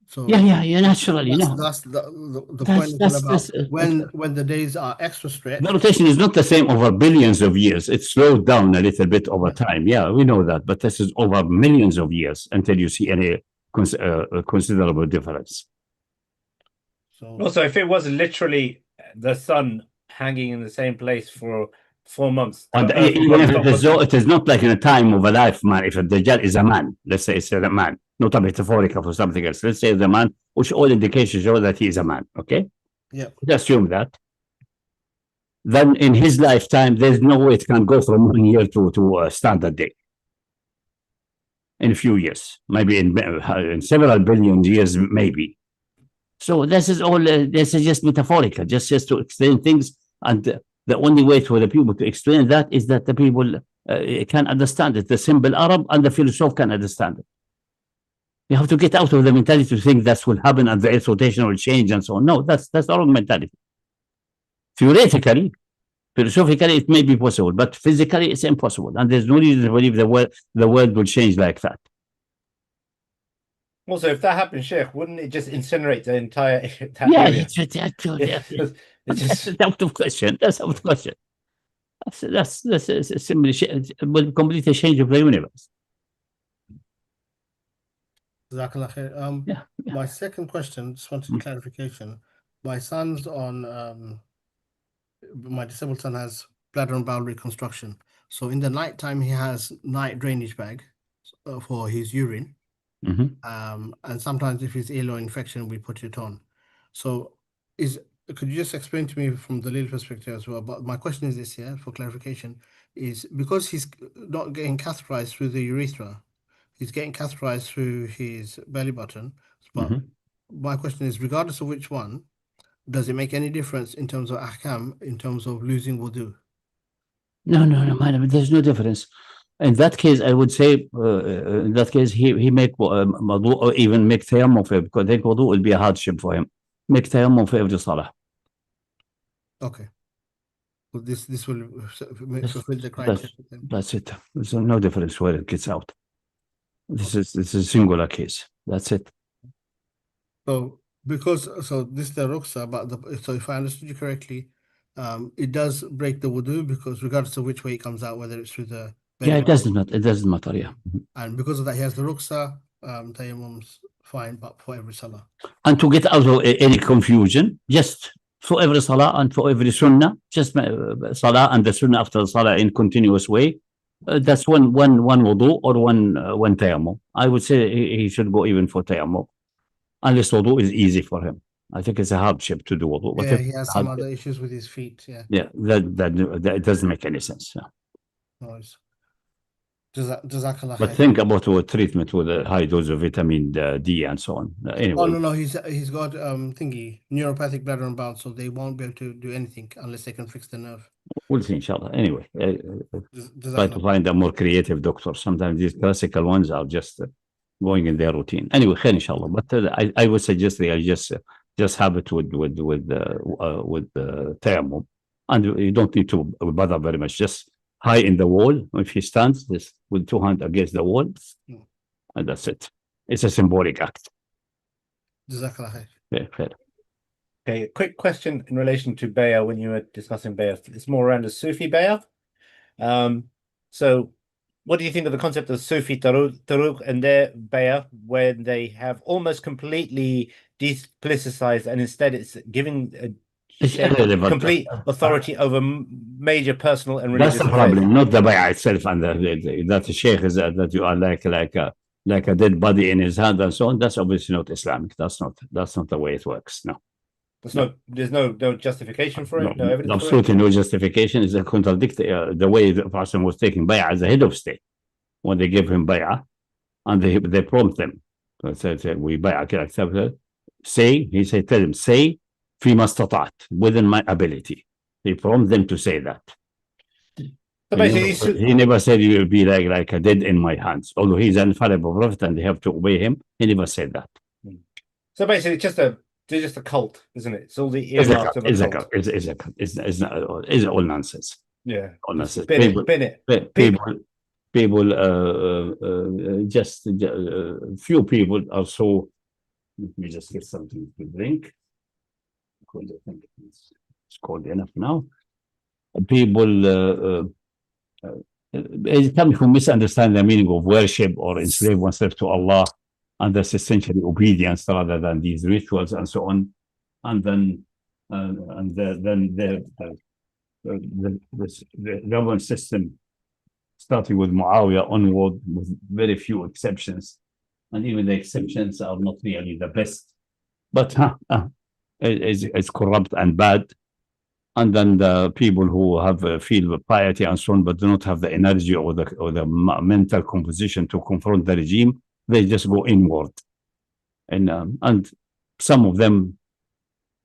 [SPEAKER 3] So
[SPEAKER 1] yeah, naturally.
[SPEAKER 3] That's the point about when the days are extra stretched.
[SPEAKER 1] The rotation is not the same over billions of years. It slowed down a little bit over time. Yeah, we know that, but this is over millions of years until you see any considerable difference.
[SPEAKER 2] So also, if it was literally the sun hanging in the same place for 4 months,
[SPEAKER 1] and even if it is not like in a time of a life, man. If a Dajjal is a man, let's say it's a man, not a metaphorical for something else. Let's say it's a man, which all indications show that he is a man. Okay,
[SPEAKER 3] yeah.
[SPEAKER 1] Let's assume that. Then in his lifetime, there's no way it can go from 1 year to a standard day. In a few years, maybe in several billion years, maybe. So this is all. This is just metaphorical, just to explain things, and the only way for the people to explain that is that the people can understand it. The simple Arab and the philosopher can understand it. You have to get out of the mentality to think that will happen and the earth rotation will change and so on. No, that's the wrong mentality. Theoretically, philosophically, it may be possible, but physically, it's impossible. And there's no reason to believe the world will change like that.
[SPEAKER 2] Also, if that happened, Sheikh, wouldn't it just incinerate the entire area?
[SPEAKER 1] That's out of question. That's out of question. That's simply will completely change the universe.
[SPEAKER 3] Yeah. My second question, just wanted clarification. My son's on, my disabled son has bladder and bowel reconstruction. So in the night time, he has night drainage bag for his urine. And sometimes if it's ill or infection, we put it on. So could you just explain to me from the legal perspective as well? But my question is this here, for clarification, is because he's not getting catheterized through the urethra, he's getting catheterized through his belly button. But my question is, regardless of which one, does it make any difference in terms of ahkam, in terms of losing wudu?
[SPEAKER 1] No, madam, there's no difference. In that case, I would say, in that case, he make wudu or even make tayammum for him, because I think wudu will be a hardship for him. Make tayammum for every salah.
[SPEAKER 3] Okay. Well, this will fulfill the criteria.
[SPEAKER 1] That's it. There's no difference where it gets out. This is a singular case. That's it.
[SPEAKER 3] So this is the rukhsa, but so if I understood you correctly, it does break the wudu because regardless of which way it comes out, whether it's through the
[SPEAKER 1] it doesn't matter. Yeah.
[SPEAKER 3] And because of that, he has the rukhsa. Tayammum's fine, but for every salah.
[SPEAKER 1] And to get out of any confusion, just for every salah and for every sunnah, just salah and the sunnah after the salah in continuous way. That's one wudu or one tayammum. I would say he should go even for tayammum, unless wudu is easy for him. I think it's a hardship to do wudu.
[SPEAKER 3] Yeah, he has some other issues with his feet. Yeah,
[SPEAKER 1] that doesn't make any sense. Yeah.
[SPEAKER 3] No, Jazakallah.
[SPEAKER 1] But think about what treatment with a high dose of vitamin D and so on. Anyway.
[SPEAKER 3] Oh no, he's got neuropathic bladder and bowel, so they won't be able to do anything unless they can fix the nerve.
[SPEAKER 1] We'll see, inshallah. Anyway, try to find a more creative doctor. Sometimes these classical ones are just going in their routine. Anyway, khair inshallah. But I would suggest they just have it with tayammum, and you don't need to bother very much. Just high in the wall. If he stands this with 2 hands against the wall, and that's it. It's a symbolic act.
[SPEAKER 3] Jazakallah khair.
[SPEAKER 1] Yeah, khair.
[SPEAKER 2] Okay, a quick question in relation to bay'ah when you were discussing bay'ah. It's more around the Sufi bay'ah. So what do you think of the concept of Sufi Taruq and their bay'ah, when they have almost completely depoliticized, and instead it's giving complete authority over major personal and religious
[SPEAKER 1] That's the problem, not the bay'ah itself, and that the sheikh is that you are like a dead body in his hand and so on. That's obviously not Islamic. That's not the way it works. No.
[SPEAKER 2] There's no justification for it. No evidence.
[SPEAKER 1] Absolutely no justification. Is a contradict the way the person was taking bay'ah as a head of state. When they give him bay'ah, and they prompt them, say we bay'ah, accept. He said, tell him, say فيما استطعت, within my ability. He prompt them to say that.
[SPEAKER 2] So basically,
[SPEAKER 1] he never said you will be like a dead in my hands. Although he's an infallible prophet and they have to obey him, he never said that.
[SPEAKER 2] So basically, they're just a cult, isn't it? It's all the earmarks of a cult.
[SPEAKER 1] It's all nonsense.
[SPEAKER 2] Yeah,
[SPEAKER 1] all nonsense. People, just few people are so. Let me just get something to drink, because I think it's cold enough now. People it's coming from misunderstand the meaning of worship or enslave oneself to Allah, and that's essentially obedience rather than these rituals and so on. And then the government system, starting with Muawiyah onward, with very few exceptions, and even the exceptions are not really the best, but it's corrupt and bad. And then the people who have feel piety and so on, but do not have the energy or the mental composition to confront the regime, they just go inward. And some of them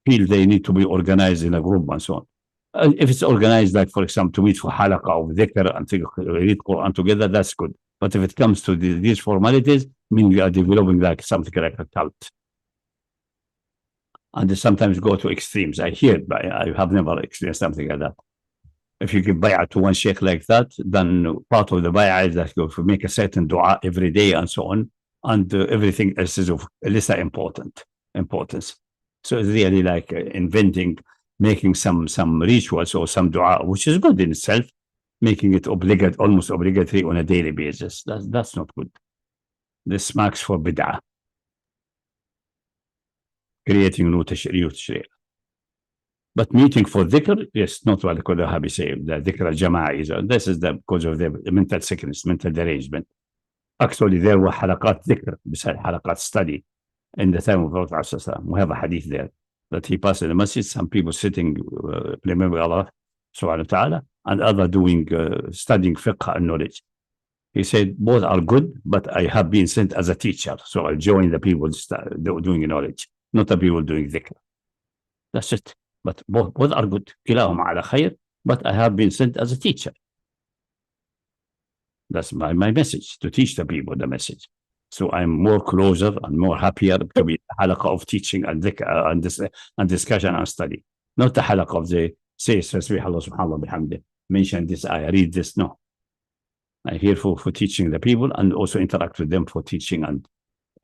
[SPEAKER 1] feel they need to be organized in a group and so on. If it's organized, like for example, to meet for halaqah or dhikr and to read Quran together, that's good. But if it comes to these formalities, meaning we are developing like something like a cult. And they sometimes go to extremes. I hear it, but I have never experienced something like that. If you give bay'ah to one sheikh like that, then part of the bay'ah is that you make a certain dua every day and so on, and everything else is of lesser importance. So it's really like inventing, making some rituals or some dua, which is good in itself, making it almost obligatory on a daily basis. That's not good. This marks for bid'ah. Creating new tashri'. But meeting for dhikr, yes, not what the Wahhabi say, the dhikr al-jama'a is, this is because of the mental sickness, mental derangement. Actually, there were halaqat dhikr, besides halaqat study, in the time of Prophet ﷺ. We have a hadith there, that he passed in the masjid, some people sitting, remember Allah, subhanahu wa ta'ala, and other doing, studying fiqh and knowledge. He said, both are good, but I have been sent as a teacher, so I'll join the people doing knowledge, not the people doing dhikr. That's it. But both are good. كلاهما على خير, but I have been sent as a teacher. That's my message, to teach the people the message. So I'm more closer and more happier to be the halaqah of teaching and dhikr and discussion and study. Not the halaqah of the say, Tasbih Allah subhanahu wa bihamdih, mention this, I read this. No. I'm here for teaching the people and also interact with them for teaching and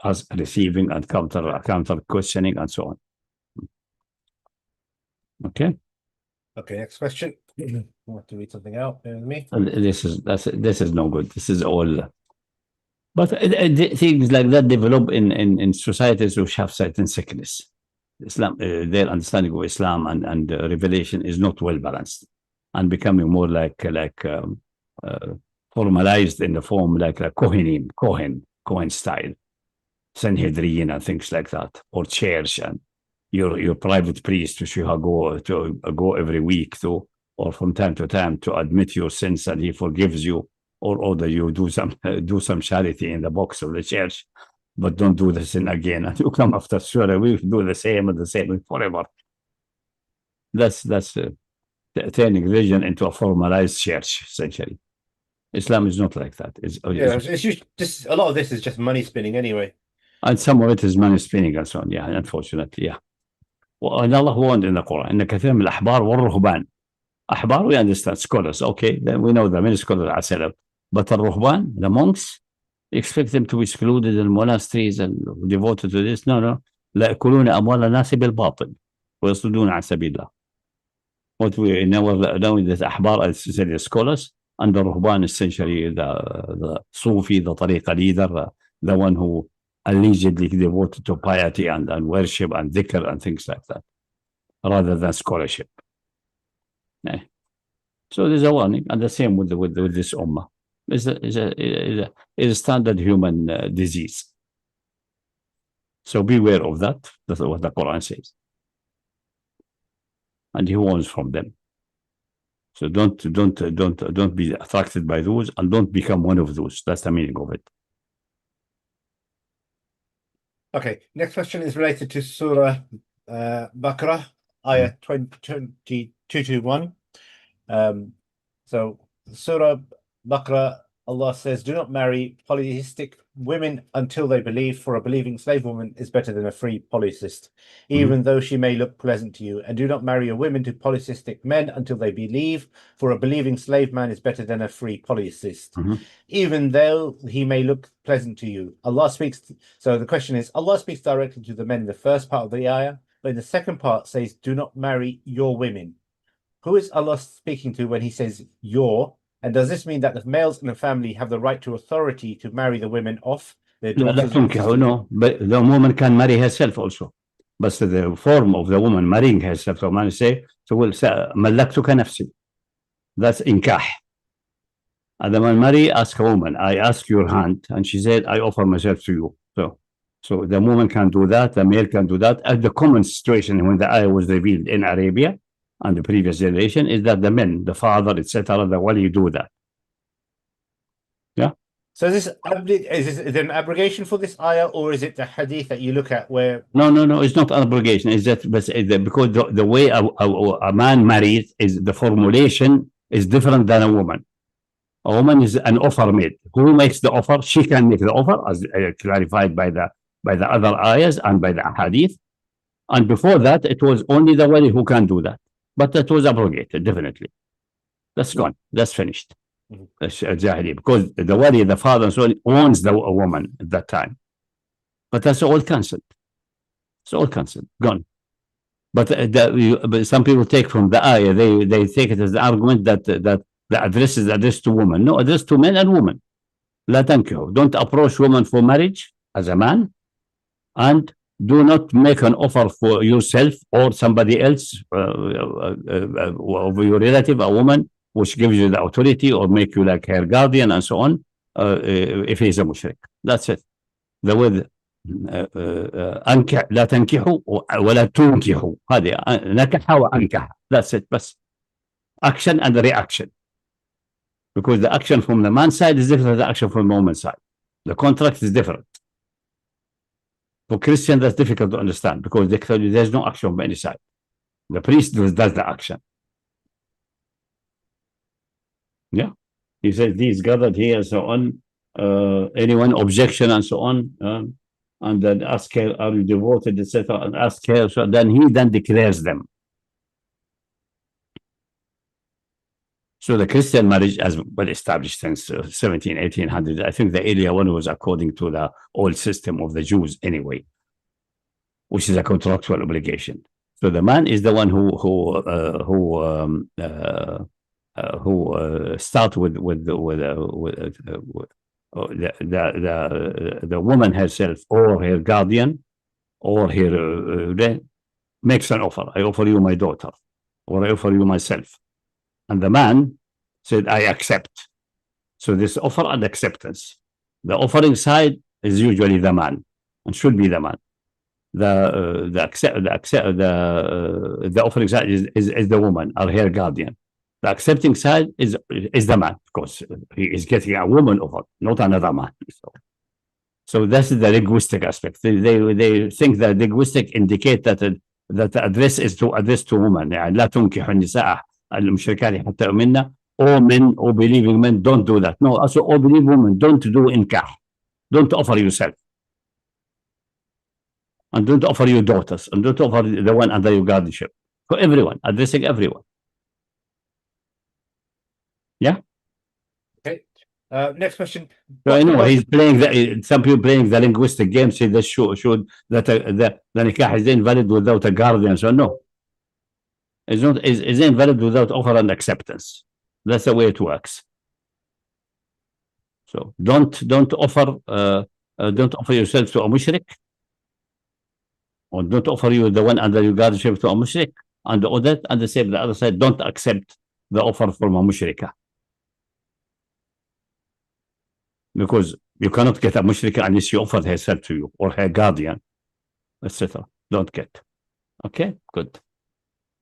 [SPEAKER 1] as receiving and counter questioning and so on. Okay.
[SPEAKER 2] Okay, next question. I want to read something out. Bear with me.
[SPEAKER 1] This is no good. This is all. But things like that develop in societies which have certain sickness. Islam, their understanding of Islam and revelation is not well balanced, and becoming more like formalized in the form like Kohen style, Sanhedrin and things like that, or church and your private priest, which you go every week to, or from time to time, to admit your sins and he forgives you, or that you do some charity in the box of the church, but don't do the sin again. And you come after sure we do the same forever. That's turning religion into a formalized church, essentially. Islam is not like that.
[SPEAKER 2] Yeah, it's just a lot of this is just money spinning anyway.
[SPEAKER 1] And some of it is money spinning and so on. Yeah, unfortunately, yeah. And Allah warned in the Quran, إن كثير من الأحبار والرهبان. Ahbar, we understand, scholars. Okay, then we know the many scholars are set up. But the ruhban, the monks, expect them to be secluded in monasteries and devoted to this. No. لا يأكلون أموال الناس بالباطل ويصدون عن سبيل الله. What we know that Ahbar is the scholars, and the ruhban essentially the Sufi, the tariqa leader, the one who allegedly devoted to piety and worship and dhikr and things like that, rather than scholarship. Yeah. So there's a warning, and the same with this ummah. Is a standard human disease. So beware of that. That's what the Quran says, and He warns from them. So don't be attracted by those, and don't become one of those. That's the meaning of it.
[SPEAKER 2] Okay, next question is related to Surah Baqarah, ayah 221. So Surah Baqarah, Allah says, do not marry polytheistic women until they believe, for a believing slave woman is better than a free polytheist, even though she may look pleasant to you. And do not marry a woman to polytheistic men until they believe, for a believing slave man is better than a free polytheist, even though he may look pleasant to you. Allah speaks. So the question is, Allah speaks directly to the men in the first part of the ayah, but in the second part says, do not marry your women. Who is Allah speaking to when He says your? And does this mean that the males in the family have the right to authority to marry the women off their daughters?
[SPEAKER 1] No, but the woman can marry herself also. But the form of the woman marrying herself, the man say, so will say, ملكتك نفسي. That's inkah. And the man marry, ask a woman, I ask your hand, and she said, I offer myself to you. So the woman can do that, the male can do that. And the common situation when the ayah was revealed in Arabia and the previous generation is that the men, the father, etc., the wali do that. Yeah.
[SPEAKER 2] So is there an abrogation for this ayah, or is it the hadith that you look at where?
[SPEAKER 1] No, it's not an abrogation. It's that because the way a man marries is the formulation is different than a woman. A woman is an offer made. Who makes the offer? She can make the offer, as clarified by the other ayahs and by the hadith. And before that, it was only the wali who can do that. But that was abrogated, definitely. That's gone. That's finished. That's Jahili, because the wali, the father, and so on, owns the woman at that time. But that's all cancelled. It's all cancelled, gone. But some people take from the ayah, they take it as the argument that the address is addressed to women. No, addressed to men and women. لا تنكحوا. Don't approach women for marriage as a man, and do not make an offer for yourself or somebody else of your relative, a woman, which gives you the authority or make you like her guardian and so on, if he is a mushrik. That's it. The word أنكح لا تنكحوا ولا تنكحوا. هذه نكح وأنكح. That's it. بس action and reaction. Because the action from the man's side is different than the action from the woman's side. The contract is different. For Christian, that's difficult to understand because they tell you there's no action from any side. The priest does the action. Yeah. He says these gathered here and so on. Anyone objection and so on. And then ask her, are you devoted, etc. And ask her. So then he declares them. So the Christian marriage, as well established since 1800, I think the earlier one was according to the old system of the Jews anyway, which is a contractual obligation. So the man is the one who start with the woman herself or her guardian or her makes an offer. I offer you my daughter, or I offer you myself. And the man said, I accept. So this offer and acceptance. The offering side is usually the man and should be the man. The offering side is the woman or her guardian. The accepting side is the man, because he is getting a woman offer, not another man. So that's the linguistic aspect. They think that linguistic indicate that the address is to address to woman. يعني لا تنكح النساء المشركات حتى يؤمنن all men or believing men don't do that. No, also all believing women don't do inkah. Don't offer yourself. And don't offer your daughters. And don't offer the one under your guardianship. For everyone, addressing everyone. Yeah?
[SPEAKER 2] Okay. Next question.
[SPEAKER 1] So I know he's playing some people playing the linguistic game say that should that the nikah is invalid without a guardian. So no. It's not is invalid without offer and acceptance. That's the way it works. So don't offer yourself to a mushrik, or don't offer you the one under your guardianship to a mushrik, and the other side don't accept the offer from a mushrika, because you cannot get a mushrika unless you offer herself to you or her guardian, etc. Don't get. Okay, good.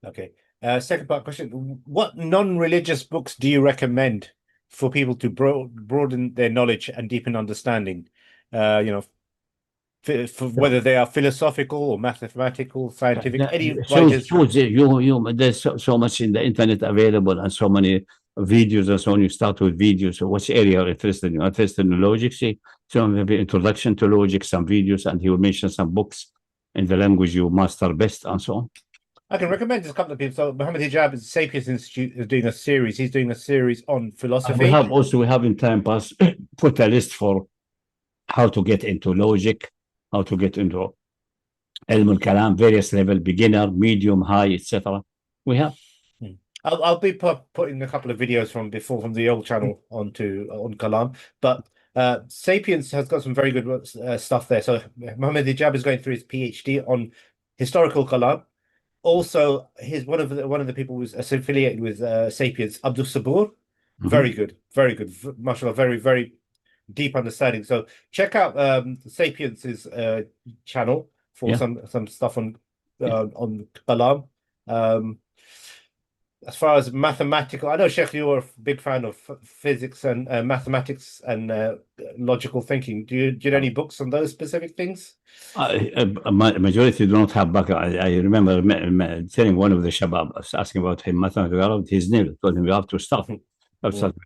[SPEAKER 2] Okay. Second part question. What non-religious books do you recommend for people to broaden their knowledge and deepen understanding? For whether they are philosophical or mathematical, scientific, any writers.
[SPEAKER 1] There's so much in the internet available and so many videos and so on. You start with videos. So which area are interested in? You're interested in logic? See, so maybe introduction to logic, some videos, and he will mention some books in the language you master best and so on.
[SPEAKER 2] I can recommend a couple of people. So Mohammed Hijab at the Sapiens Institute is doing a series. He's doing a series on philosophy.
[SPEAKER 1] We have in time past put a list for how to get into logic, how to get into ilm al-kalam, various level, beginner, medium, high, etc. We have.
[SPEAKER 2] I'll be putting a couple of videos from the old channel on Kalam, but Sapiens has got some very good stuff there. So Mohammed Hijab is going through his PhD on historical Kalam. Also, one of the people who's affiliated with Sapiens, Abdul Sabur, very good, mashallah, very, very deep understanding. So check out Sapiens's channel for some stuff on Kalam. As far as mathematical, I know, Sheikh, you're a big fan of physics and mathematics and logical thinking. Do you know any books on those specific things?
[SPEAKER 1] Majority do not have back. I remember telling one of the shabab, asking about him, mathematical, his name, told him you have to start.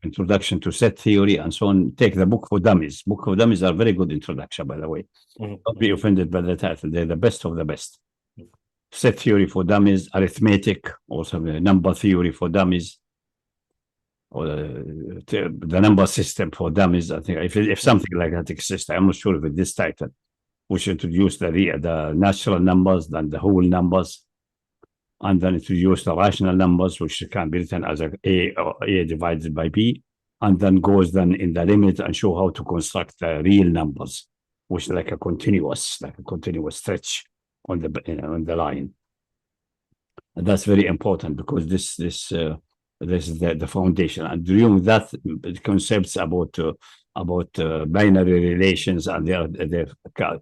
[SPEAKER 1] Introduction to set theory and so on. Take the book for dummies. Book for dummies are very good introduction, by the way. Don't be offended by the title. They're the best of the best. Set theory for dummies, arithmetic, also the number theory for dummies, or the number system for dummies. I think if something like that exists, I'm not sure if this title, we should introduce the natural numbers, then the whole numbers, and then introduce the rational numbers, which can be written as a divided by b, and then goes in the limit and show how to construct the real numbers, which is like a continuous stretch on the line. And that's very important because this is the foundation. And during that, concepts about binary relations and their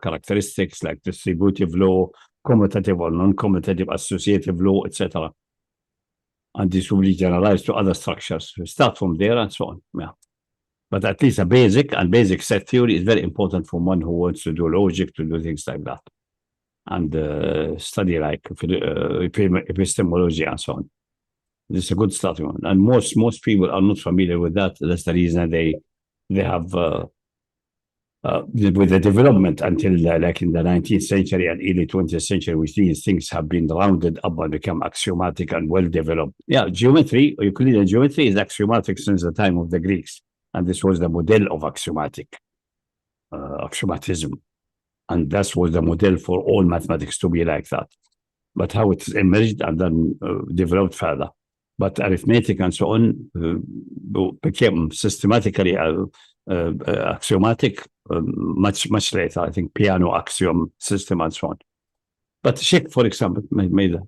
[SPEAKER 1] characteristics like distributive law, commutative or non-commutative, associative law, etc. And this will be generalized to other structures. We start from there and so on. Yeah. But at least a basic set theory is very important for one who wants to do logic, to do things like that. And study like epistemology and so on. This is a good starting one. And most people are not familiar with that. That's the reason they have with the development until like in the 19th century and early 20th century, which these things have been rounded up and become axiomatic and well developed. Yeah, geometry, Euclidean geometry is axiomatic since the time of the Greeks, and this was the model of axiomatism. And that was the model for all mathematics to be like that. But how it emerged and then developed further. But arithmetic and so on became systematically axiomatic much later. I think piano axiom system and so on. But Sheikh, for example, made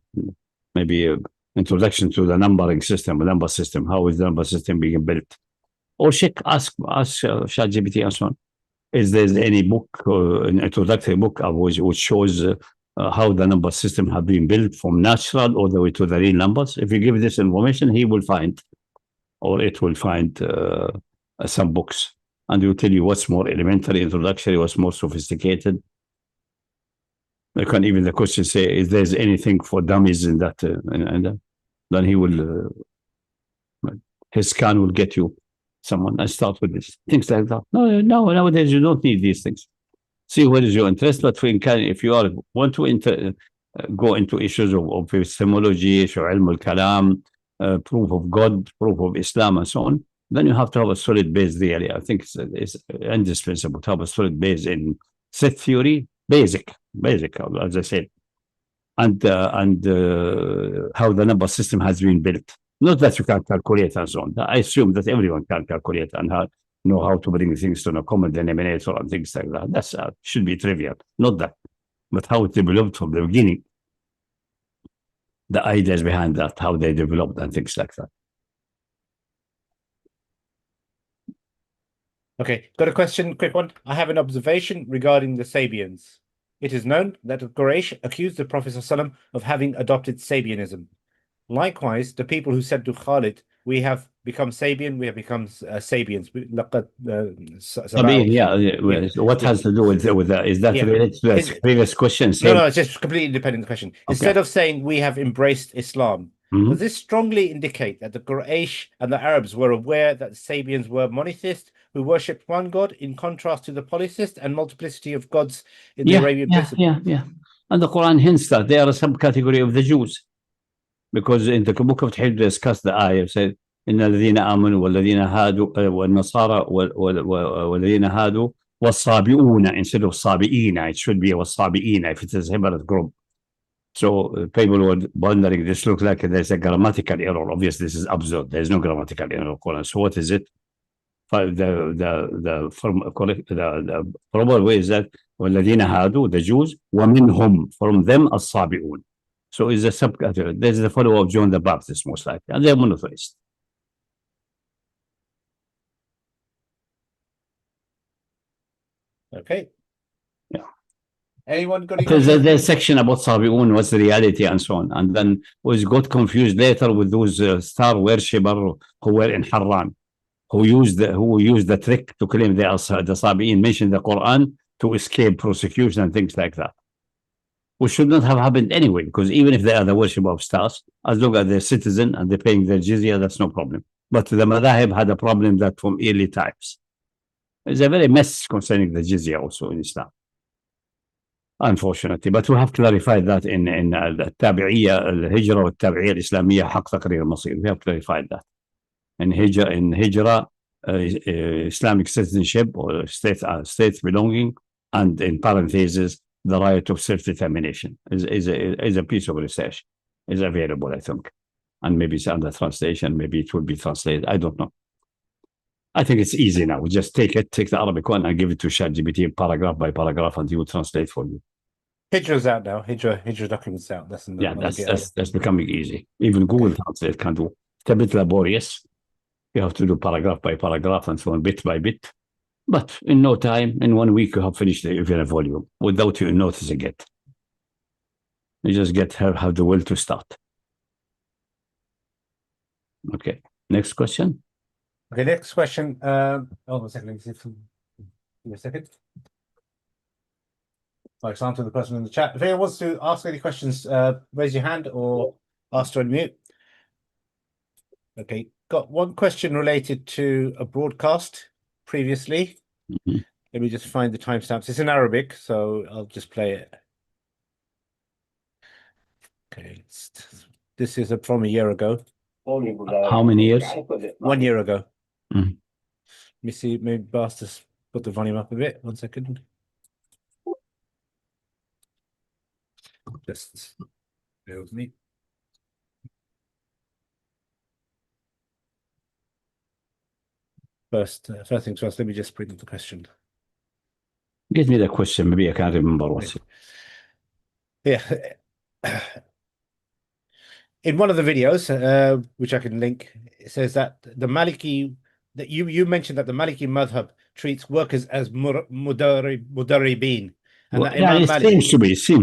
[SPEAKER 1] maybe introduction to the numbering system, number system. How is the number system being built? Or Sheikh ask ChatGPT and so on. Is there any book, an introductory book which shows how the number system have been built from natural all the way to the real numbers? If you give this information, he will find, or it will find some books, and it will tell you what's more elementary, introductory, what's more sophisticated. You can even the question say, is there anything for dummies in that? And then he will his scan will get you someone. I start with this, things like that. No, nowadays you don't need these things. See what is your interest, but if you want to go into issues of epistemology, ilm al-kalam, proof of God, proof of Islam, and so on, then you have to have a solid base. Really, I think it's indispensable to have a solid base in set theory, basic, as I said, and how the number system has been built. Not that you can calculate and so on. I assume that everyone can calculate and know how to bring things to a common denominator and things like that. That's should be trivial. Not that, but how it developed from the beginning. The ideas behind that, how they developed and things like that.
[SPEAKER 2] Okay, got a question, quick one. I have an observation regarding the Sabians. It is known that Quraysh accused the Prophet ﷺ of having adopted Sabianism. Likewise, the people who said to Khalid, we have become Sabian, we have become Sabians.
[SPEAKER 1] What has to do with that? Is that related to the previous question?
[SPEAKER 2] No, it's just completely independent question. Okay. Instead of saying we have embraced Islam, does this strongly indicate that the Quraysh and the Arabs were aware that the Sabians were monotheists who worshipped one God, in contrast to the polytheist and multiplicity of gods in the Arabian principle?
[SPEAKER 1] Yeah. And the Quran hints that they are a subcategory of the Jews. Because in the book of Tawheed discussed the ayah, said, إن الذين آمنوا والذين هادوا والنصارى والذين هادوا والصابئون instead of صابئين. It should be والصابئين if it is a separate group. So people were wondering, this looks like there's a grammatical error. Obviously, this is absurd. There's no grammatical error in the Quran. So what is it? The proper way is that والذين هادوا, the Jews, ومنهم, from them الصابئون. So is a subcategory. There's the follower of John the Baptist, most likely, and they're monotheists.
[SPEAKER 2] Okay.
[SPEAKER 1] Yeah.
[SPEAKER 2] Anyone got any
[SPEAKER 1] questions? There's a section about Sabi'un, what's the reality, and so on. And then was got confused later with those star worshippers who were in Harran, who used the trick to claim they are the Sabi'in, mentioned the Quran to escape prosecution and things like that. Which should not have happened anyway, because even if they are the worship of stars, as long as they're citizen and they're paying their jizya, that's no problem. But the madhahib had a problem that from early times. There's a very mess concerning the jizya also in Islam, unfortunately. But we have clarified that in التابعية الهجرة والتابعية الإسلامية حق تقرير المصير. We have clarified that in hijrah, Islamic citizenship or state belonging, and in parentheses, the right of self-determination is a piece of research. Is available, I think. And maybe it's under translation, maybe it will be translated. I don't know. I think it's easy now. We just take the Arabic one and give it to ChatGPT paragraph by paragraph, and he will translate for you.
[SPEAKER 2] Hijrah's out now. Hijrah document's out.
[SPEAKER 1] That's becoming easy. Even Google Translate can do. It's a bit laborious. You have to do paragraph by paragraph and so on, bit by bit. But in no time, in 1 week, you have finished the volume without you noticing it. You just have the will to start. Okay, next question.
[SPEAKER 2] Okay, next question. Hold on a second. Let me see. Give me a second. I'll answer the person in the chat. If anyone wants to ask any questions, raise your hand or ask to unmute. Okay, got one question related to a broadcast previously. Let me just find the timestamps. It's in Arabic, so I'll just play it. Okay, this is from a year ago.
[SPEAKER 1] How many years?
[SPEAKER 2] 1 year ago.
[SPEAKER 1] Mm.
[SPEAKER 2] Let me see, maybe Bastards put the volume up a bit. 1 second. Just bear with me. First things first, let me just bring up the question.
[SPEAKER 1] Give me the question, maybe I can't remember what's it.
[SPEAKER 2] Yeah. In one of the videos, which I can link, it says that the Maliki, that you mentioned that the Maliki madhab treats workers as mudarribin.
[SPEAKER 1] Well, it seems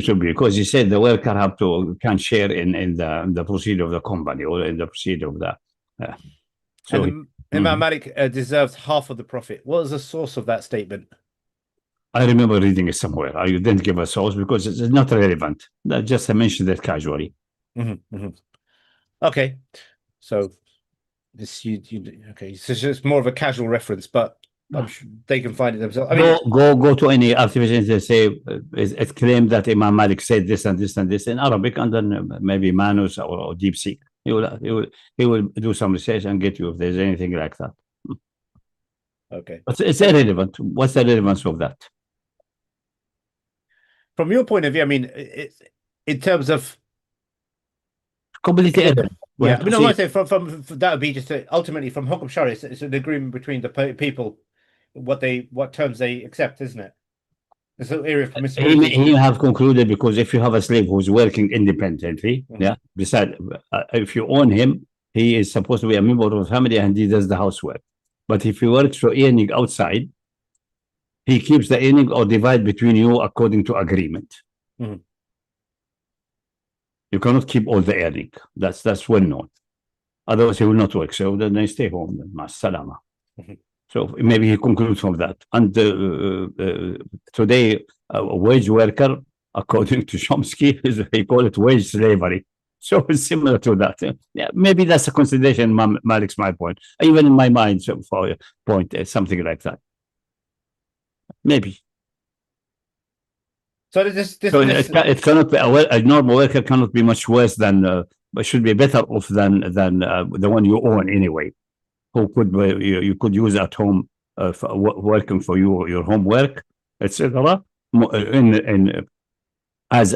[SPEAKER 1] to be, because he said the worker can share in the procedure of the company or in the procedure of the.
[SPEAKER 2] Imam Malik deserves half of the profit. What is the source of that statement?
[SPEAKER 1] I remember reading it somewhere. I didn't give a source because it's not relevant. I mentioned that casually.
[SPEAKER 2] Okay, so This okay, so it's more of a casual reference, but I'm sure they can find it themselves. I mean,
[SPEAKER 1] go to any artificial intelligence, say it claimed that Imam Malik said this and this and this in Arabic, and then maybe Manus or DeepSeek. He will do some research and get you if there's anything like that.
[SPEAKER 2] Okay,
[SPEAKER 1] but it's irrelevant. What's the relevance of that?
[SPEAKER 2] From your point of view, I mean, it's in terms of
[SPEAKER 1] completely irrelevant.
[SPEAKER 2] Yeah, I mean, I might say from that would be just ultimately from Hukum Shari, it's an agreement between the people, what terms they accept, isn't it? It's an area of permissibility.
[SPEAKER 1] He have concluded, because if you have a slave who's working independently, yeah, besides, if you own him, he is supposed to be a member of the family and he does the housework. But if he works for earning outside, he keeps the earning or divide between you according to agreement. You cannot keep all the earning. That's well known. Otherwise, he will not work. So then they stay home. Salama. So maybe he concludes from that. And today, a wage worker, according to Chomsky, he call it wage slavery. So it's similar to that. Yeah, maybe that's a consideration. Malik's my point. Even in my mind, so for a point, something like that. Maybe.
[SPEAKER 2] So
[SPEAKER 1] it cannot be a normal worker cannot be much worse than, but should be better off than the one you own anyway, who could you could use at home for working for you, your homework, etc. As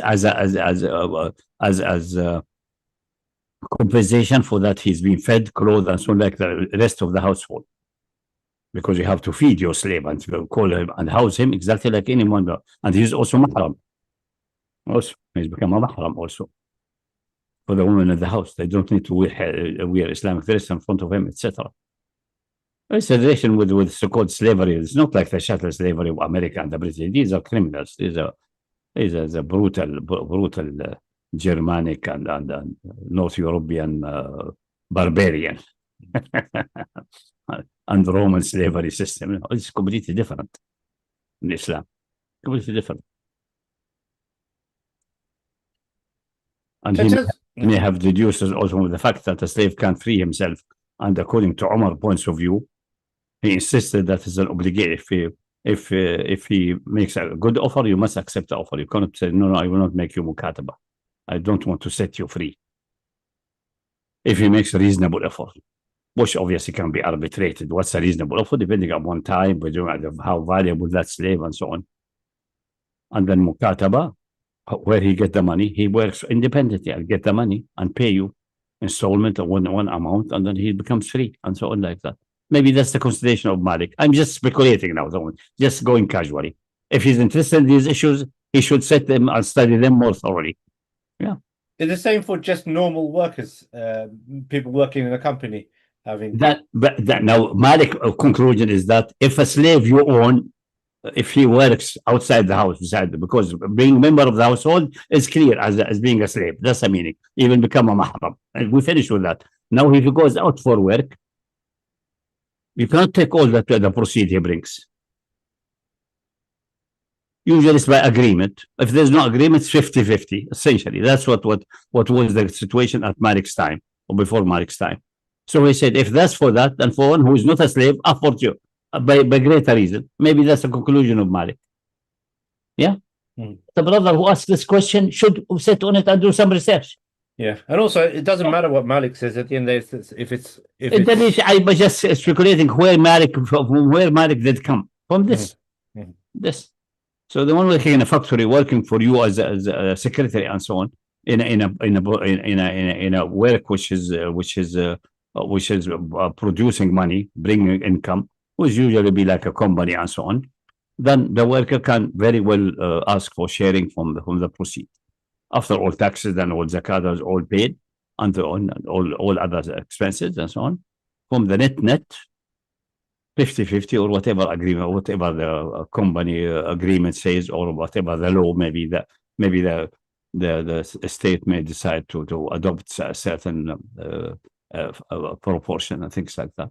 [SPEAKER 1] compensation for that, he's been fed, clothed, and so like the rest of the household. Because you have to feed your slave and call him and house him exactly like anyone. And he's also mahram. Also, he's become a mahram also for the women in the house. They don't need to wear Islamic dress in front of him, etc. It's a relation with so-called slavery. It's not like the chattel slavery of America and the British. These are criminals. These are the brutal Germanic and North European barbarian. And the Roman slavery system. It's completely different in Islam. Completely different. And he may have deduced also with the fact that a slave can't free himself. And according to Omar's points of view, he insisted that it's an obligation. If he makes a good offer, you must accept the offer. You cannot say, no, I will not make you mukataba. I don't want to set you free. If he makes a reasonable offer, which obviously can be arbitrated. What's a reasonable offer, depending upon time, how valuable that slave and so on. And then mukataba, where he get the money, he works independently and get the money and pay you installment of one amount, and then he becomes free and so on like that. Maybe that's the consideration of Malik. I'm just speculating now, just going casually. If he's interested in these issues, he should set them and study them more thoroughly. Yeah.
[SPEAKER 2] It's the same for just normal workers, people working in a company.
[SPEAKER 1] But now Malik's conclusion is that if a slave you own, if he works outside the house, because being a member of the household is clear as being a slave. That's the meaning. Even become a mahram. And we finish with that. Now, if he goes out for work, you cannot take all the proceed he brings. Usually it's by agreement. If there's no agreement, it's 50-50, essentially. That's what was the situation at Malik's time, or before Malik's time. So he said, if that's for that, then for one who is not a slave, afford you by greater reason. Maybe that's the conclusion of Malik. Yeah? The brother who asked this question should sit on it and do some research.
[SPEAKER 2] Yeah, and also it doesn't matter what Malik says at the end.
[SPEAKER 1] I was just speculating where Malik did come from. This. So the one working in a factory, working for you as a secretary and so on, in a work which is producing money, bringing income, which usually be like a company and so on, then the worker can very well ask for sharing from the proceed. After all taxes and all zakat is all paid, and all other expenses and so on, from the net 50-50 or whatever agreement, whatever the company agreement says, or whatever the law, maybe the state may decide to adopt a certain proportion and things like that.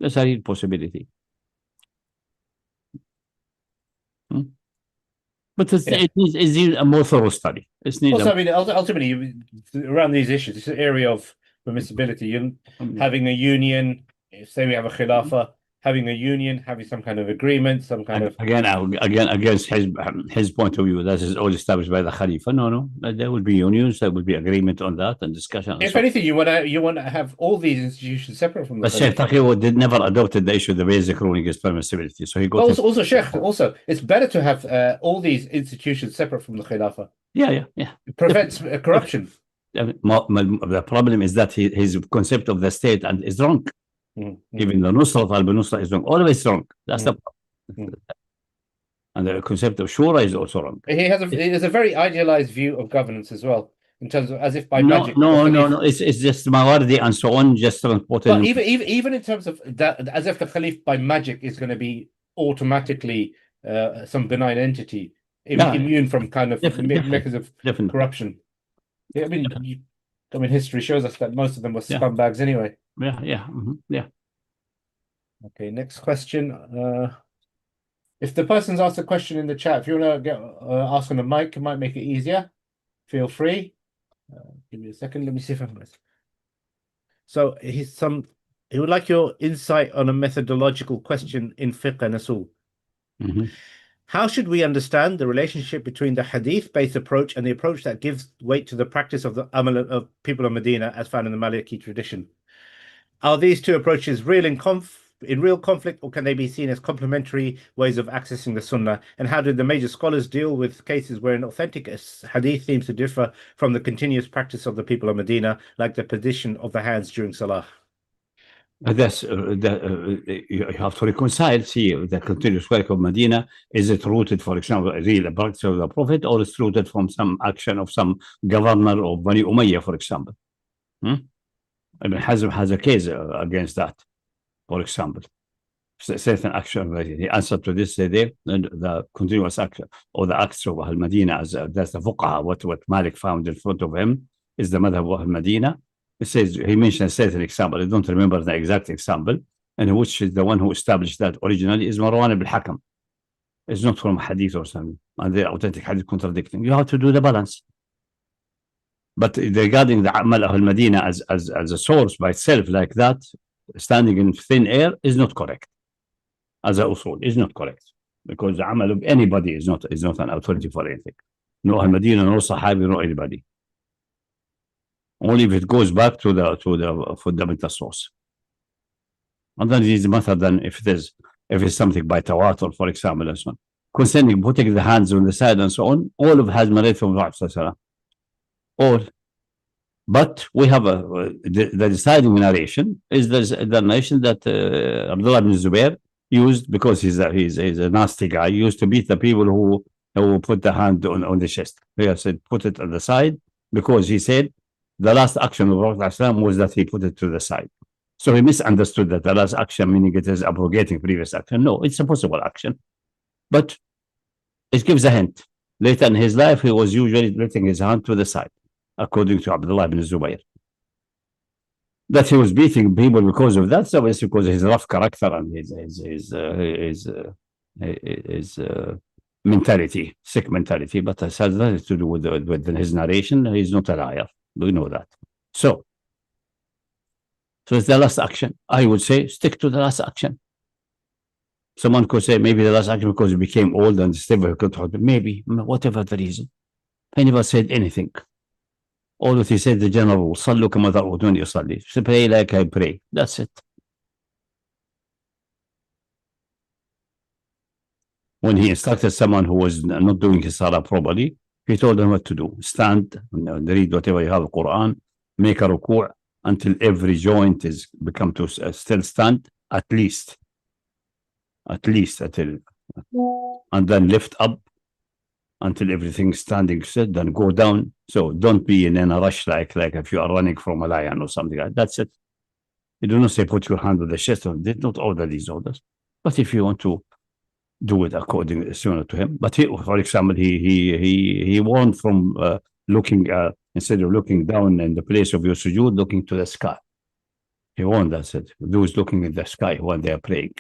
[SPEAKER 1] That's a real possibility. But it needs a more thorough study.
[SPEAKER 2] Also, I mean, ultimately, around these issues, it's an area of permissibility. You having a union, say we have a khilafah, having a union, having some kind of agreement, some kind of
[SPEAKER 1] again against his point of view. That is all established by the Khalifa. No, there will be unions, there will be agreement on that and discussion.
[SPEAKER 2] If anything, you want to have all these institutions separate from the
[SPEAKER 1] But Sheikh Taqi did never adopted the issue. The basic ruling is permissibility. So he got
[SPEAKER 2] also Sheikh. Also, it's better to have all these institutions separate from the Khilafah.
[SPEAKER 1] Yeah.
[SPEAKER 2] It prevents corruption.
[SPEAKER 1] The problem is that his concept of the state and is wrong. Even the Nusrat al-Nusra is wrong. Always wrong. That's the problem. And the concept of Shura is also wrong.
[SPEAKER 2] He has a very idealized view of governance as well, in terms of as if by magic.
[SPEAKER 1] No. It's just Mawardi and so on. Just transported.
[SPEAKER 2] But even in terms of that, as if the Khalif by magic is going to be automatically some benign entity, immune from kind of mechanisms of corruption. Yeah, I mean, history shows us that most of them were scumbags anyway.
[SPEAKER 1] Yeah.
[SPEAKER 2] Okay, next question. If the person's asked a question in the chat, if you want to ask on the mic, it might make it easier. Feel free. Give me a second. Let me see if I can. So he would like your insight on a methodological question in fiqh and usul. How should we understand the relationship between the hadith-based approach and the approach that gives weight to the practice of the amal of people of Medina as found in the Maliki tradition? Are these two approaches in real conflict, or can they be seen as complementary ways of accessing the Sunnah? And how did the major scholars deal with cases where an authentic hadith seems to differ from the continuous practice of the people of Medina, like the position of the hands during Salah?
[SPEAKER 1] You have to reconcile. See, the continuous work of Medina, is it rooted, for example, the practice of the Prophet, or it's rooted from some action of some governor of Bani Umayyah, for example? I mean, Hazm has a case against that, for example. Certain action, the answer to this, the continuous action or the acts of Al-Madinah, that's the fuqaha, what Malik found in front of him is the madhab of Al-Madinah. It says, he mentioned a certain example, I don't remember the exact example, and which is the one who established that originally is Marwan ibn Hakam. It's not from hadith or something, and the authentic hadith contradicting. You have to do the balance. But regarding the Amal of Al-Madinah as a source by itself like that, standing in thin air, is not correct. As a usul, is not correct. Because the Amal of anybody is not an authority for anything. No Al-Madinah, no Sahabi, no anybody. Only if it goes back to the fundamental source. And then it is better than if it's something by tawatur, for example, and so on. Concerning putting the hands on the side and so on, all of it has narrated from the Prophet. All. But we have the deciding narration is the narration that Abdullah ibn Zubair used, because he's a nasty guy, used to beat the people who put the hand on the chest. He said, put it on the side, because he said the last action of the Prophet was that he put it to the side. So he misunderstood that the last action, meaning it is abrogating previous action. No, it's a possible action. But it gives a hint. Later in his life, he was usually letting his hand to the side, according to Abdullah ibn Zubayr. That he was beating people because of that, so it's because of his rough character and his mentality, sick mentality. But it has nothing to do with his narration. He's not a liar. We know that. So it's the last action. I would say stick to the last action. Someone could say maybe the last action because he became old and still difficult. Maybe, whatever the reason. He never said anything. All that he said, the general rule, صلوا كما ترون يصلي. Pray like I pray. That's it. When he instructed someone who was not doing his salah properly, he told them what to do. Stand, read whatever you have, Quran, make a ruku' until every joint is become to still stand, at least until, and then lift up until everything's standing still, then go down. So don't be in a rush like if you are running from a lion or something like that. That's it. You do not say put your hand on the chest. Did not order these orders. But if you want to do it according similar to him. But he, for example, he warned from looking instead of looking down in the place of your sujood, looking to the sky. He warned us that those looking in the sky when they are praying,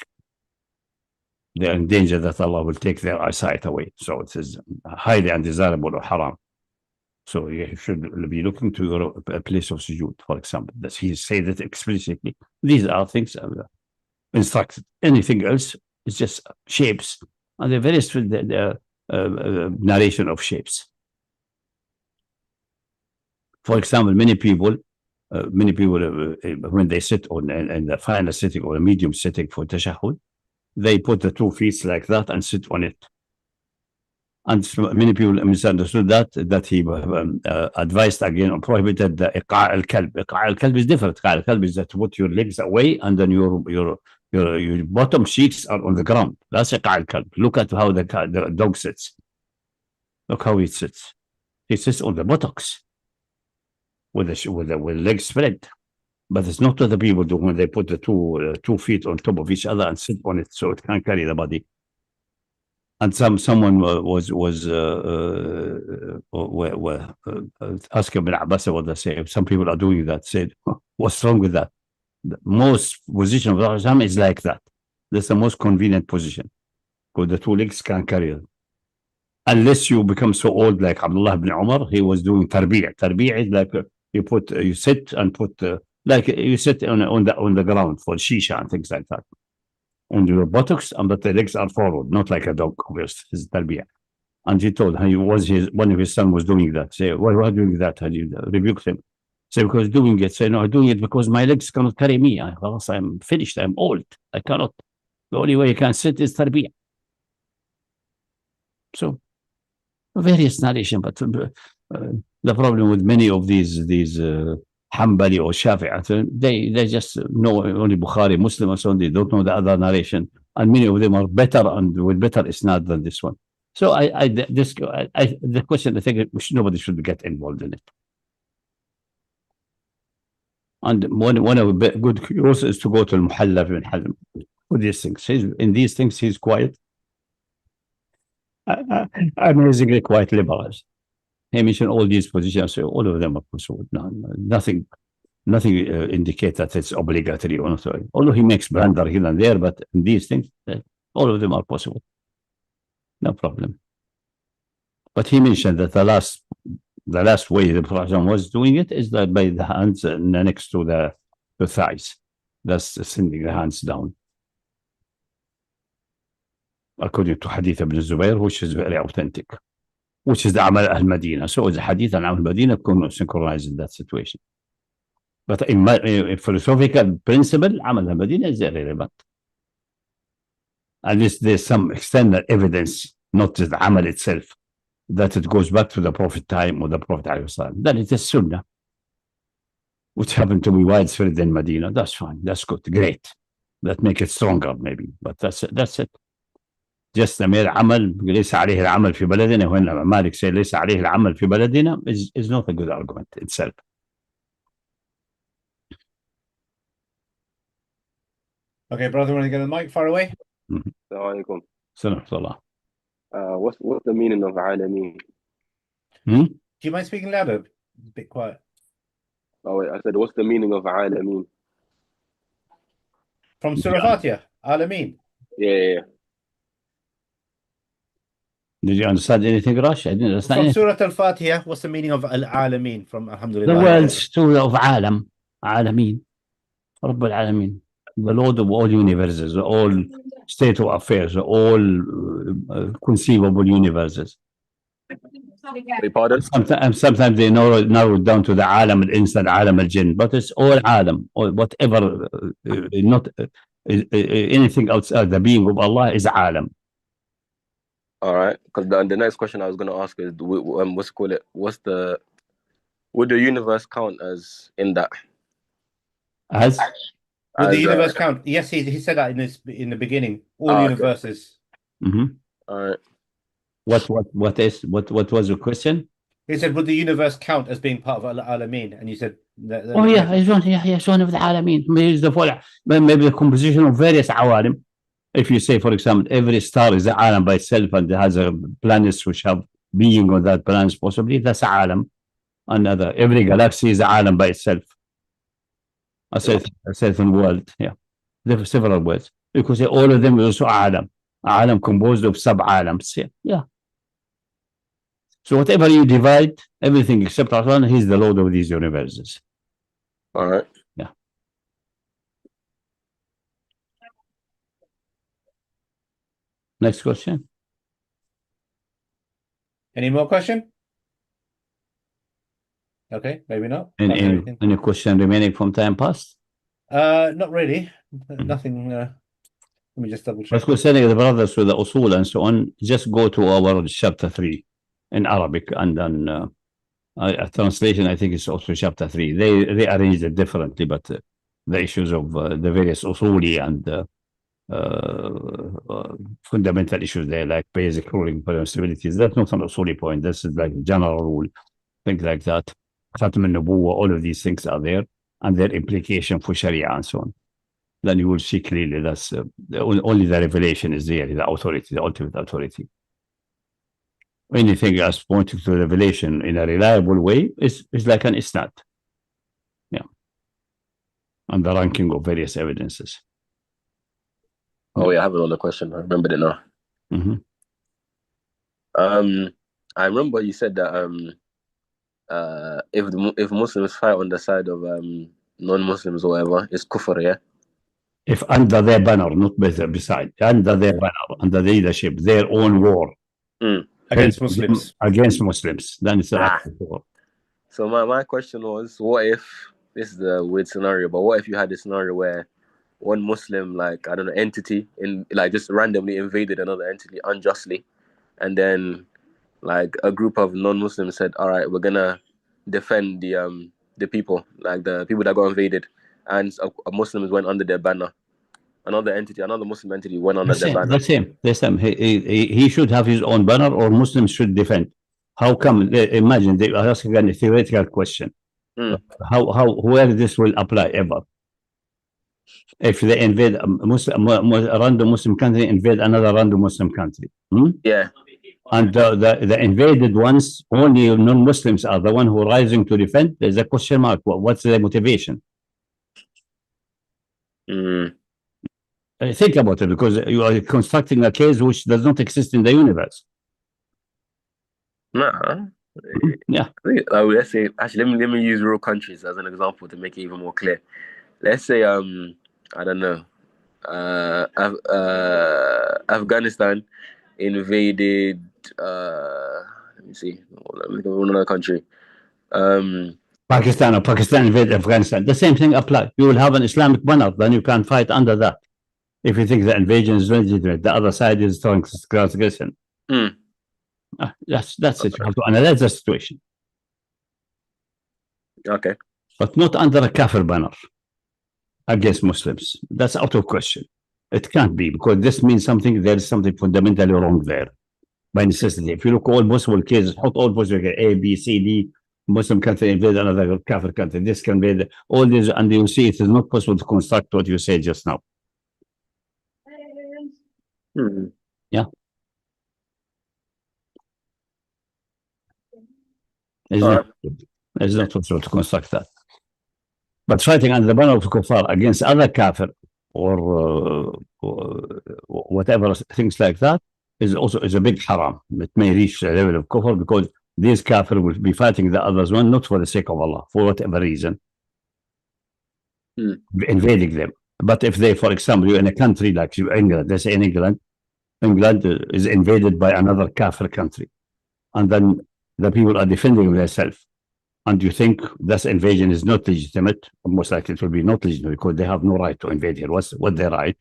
[SPEAKER 1] they are in danger that Allah will take their eyesight away. So it is highly undesirable or haram. So you should be looking to a place of sujood, for example. That he said it explicitly. These are things instructed. Anything else is just shapes, and the very narration of shapes. For example, many people when they sit on in the final sitting or a medium sitting for tashahhud, they put the 2 feet like that and sit on it. And many people misunderstood that he advised again or prohibited the iqa' al-kalb. Iqa' al-kalb is different. Iqa' al-kalb is that to put your legs away and then your bottom cheeks are on the ground. That's iqa' al-kalb. Look at how the dog sits. Look how he sits. He sits on the buttocks with the legs spread. But it's not what the people do when they put the 2 feet on top of each other and sit on it so it can carry the body. And someone was asking Ibn Abbas what they say. Some people are doing that. Said, what's wrong with that? The most position of the Prophet is like that. That's the most convenient position, because the 2 legs can carry it. Unless you become so old like Abdullah ibn Umar, he was doing tarbi'. Tarbi' is like you sit and put like you sit on the ground for shisha and things like that. On your buttocks, but the legs are forward, not like a dog, obviously. His tarbiya. And he told one of his son was doing that. Say, why are you doing that? And he rebuked him. Say, because doing it. Say, no, I'm doing it because my legs cannot carry me. I'm finished. I'm old. I cannot. The only way you can sit is tarbiya. So, various narration, but the problem with many of these Hanbali or Shafi'i, they just know only Bukhari, Muslim, and so on. They don't know the other narration, and many of them are better and with better isnad than this one. So the question, I think nobody should get involved in it. And one of the good cures is to go to Al-Muhalla ibn Hazm with these things. In these things, he's quite amazingly quite liberal. He mentioned all these positions, so all of them are possible. Nothing indicates that it's obligatory or not. Although he makes blunder here and there, but in these things, all of them are possible. No problem. But he mentioned that the last way the Prophet was doing it is that by the hands next to the thighs. That's sending the hands down. According to Hadith ibn Zubayr, which is very authentic. Which is the Amal al-Madinah. So the Hadith and Amal al-Madinah can synchronize in that situation. But in philosophical principle, Amal al-Madinah is irrelevant. Unless there's some external evidence, not just the Amal itself, that it goes back to the Prophet time or the Prophet, then it is Sunnah, which happened to be widespread in Medina. That's fine. That's good. Great. That make it stronger, maybe. But that's it. Just the mere عمل ليس عليه العمل في بلدنا when Malik say ليس عليه العمل في بلدنا is not a good argument itself.
[SPEAKER 2] Okay, brother, want to get the mic far away?
[SPEAKER 4] Assalamualaikum.
[SPEAKER 1] Sallallahu.
[SPEAKER 4] What's the meaning of Alameen?
[SPEAKER 2] Do you mind speaking louder? It's a bit quiet.
[SPEAKER 4] Oh wait, I said what's the meaning of Alameen?
[SPEAKER 2] From Surah Fatiha, Alameen.
[SPEAKER 4] Yeah.
[SPEAKER 1] Did you understand anything, Rash? I didn't understand
[SPEAKER 2] From
[SPEAKER 1] anything.
[SPEAKER 2] Surah Al-Fatiha, what's the meaning of Al-Alameen from Alhamdulillah?
[SPEAKER 1] The world's story of Alam, Alameen, Rabb al-Alameen, the Lord of all universes, all state of affairs, all conceivable universes.
[SPEAKER 4] Pardon?
[SPEAKER 1] Sometimes they narrow it down to the Alam al-Insan, Alam al-Jinn, but it's all Alam, or whatever, not anything outside the being of Allah is Alam.
[SPEAKER 4] All right, because the next question I was going to ask is, would the universe count as in that?
[SPEAKER 2] Would the universe count? Yes, he said that in the beginning. All universes.
[SPEAKER 1] Okay.
[SPEAKER 4] All right.
[SPEAKER 1] What was the question?
[SPEAKER 2] He said, would the universe count as being part of Al-Alameen? And you said that.
[SPEAKER 1] It's one of the Alameen. Maybe the composition of various Awalim. If you say, for example, every star is an alam by itself and it has a planets which have being on that planets, possibly that's an alam. Another, every galaxy is an alam by itself. A certain world, yeah. There are several words. Because all of them are also alam. Alam composed of sub-alams, yeah. So whatever you divide, everything except Allah, He's the Lord of these universes.
[SPEAKER 4] All right.
[SPEAKER 1] Yeah. Next question.
[SPEAKER 2] Any more question? Okay, maybe not.
[SPEAKER 1] Any question remaining from time past?
[SPEAKER 2] Not really. Nothing. Let me just double check.
[SPEAKER 1] But concerning the brothers with the usul and so on, just go to our chapter 3 in Arabic, and then a translation, I think it's also chapter 3. They arranged it differently, but the issues of the various usuli and fundamental issues there, like basic ruling permissibilities, that's not an usuli point. This is like general rule, things like that. Khatam al-Nubuwwah, all of these things are there, and their implication for Sharia and so on. Then you will see clearly that's only the revelation is there, the authority, the ultimate authority. Anything as pointing to revelation in a reliable way is like an isnad. Yeah. And the ranking of various evidences.
[SPEAKER 4] Oh, yeah, I have another question. I remembered it now. I remember you said that if Muslims fight on the side of non-Muslims or whatever, it's kufr, yeah?
[SPEAKER 1] If under their banner, not beside, under their banner, under the leadership, their own war.
[SPEAKER 2] Against Muslims.
[SPEAKER 1] Against Muslims. Then it's an war.
[SPEAKER 4] So my question was, what if, this is a weird scenario, but what if you had a scenario where one Muslim, like, I don't know, entity, like just randomly invaded another entity unjustly, and then like a group of non-Muslims said, all right, we're gonna defend the people, like the people that got invaded, and Muslims went under their banner. Another Muslim entity went under their banner.
[SPEAKER 1] The same. He should have his own banner, or Muslims should defend. How come? Imagine they are asking a theoretical question. Where this will apply ever? If they invade a random Muslim country, invade another random Muslim country.
[SPEAKER 4] Yeah.
[SPEAKER 1] And the invaded ones, only non-Muslims are the one who are rising to defend. There's a question mark. What's the motivation? Think about it, because you are constructing a case which does not exist in the universe. Yeah.
[SPEAKER 4] Let's say, actually, let me use real countries as an example to make it even more clear. Let's say, I don't know, Afghanistan invaded. Let me see. Let me go to another country.
[SPEAKER 1] Pakistan invaded Afghanistan. The same thing applies. You will have an Islamic banner, then you can fight under that. If you think the invasion is legitimate, the other side is transgression. That's it. You have to analyze the situation.
[SPEAKER 4] Okay.
[SPEAKER 1] But not under a kafir banner against Muslims. That's out of question. It can't be, because this means something. There is something fundamentally wrong there by necessity. If you look at all possible cases, all possible cases, A, B, C, D, Muslim country invade another kafir country. This can be all this, and you see it is not possible to construct what you said just now. Yeah. It's not possible to construct that. But fighting under the banner of kuffar against other kafir or whatever things like that is a big haram. It may reach the level of kufr, because these kafir will be fighting the others one, not for the sake of Allah, for whatever reason, invading them. But if they, for example, you're in a country like England, let's say in England is invaded by another kafir country, and then the people are defending themselves, and you think this invasion is not legitimate, most likely it will be not legitimate, because they have no right to invade here. What's their right?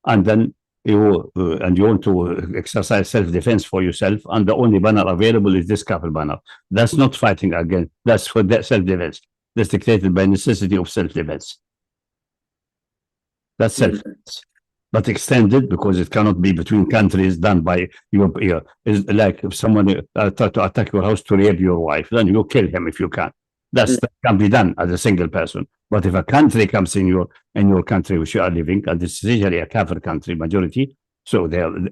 [SPEAKER 1] And then you want to exercise self-defense for yourself, and the only banner available is this kafir banner. That's not fighting again. That's for self-defense. That's dictated by necessity of self-defense. That's self-defense. But extended, because it cannot be between countries, done by your is like if someone try to attack your house to rape your wife, then you kill him if you can. That can be done as a single person. But if a country comes in your country which you are living, and this is usually a kafir country majority, so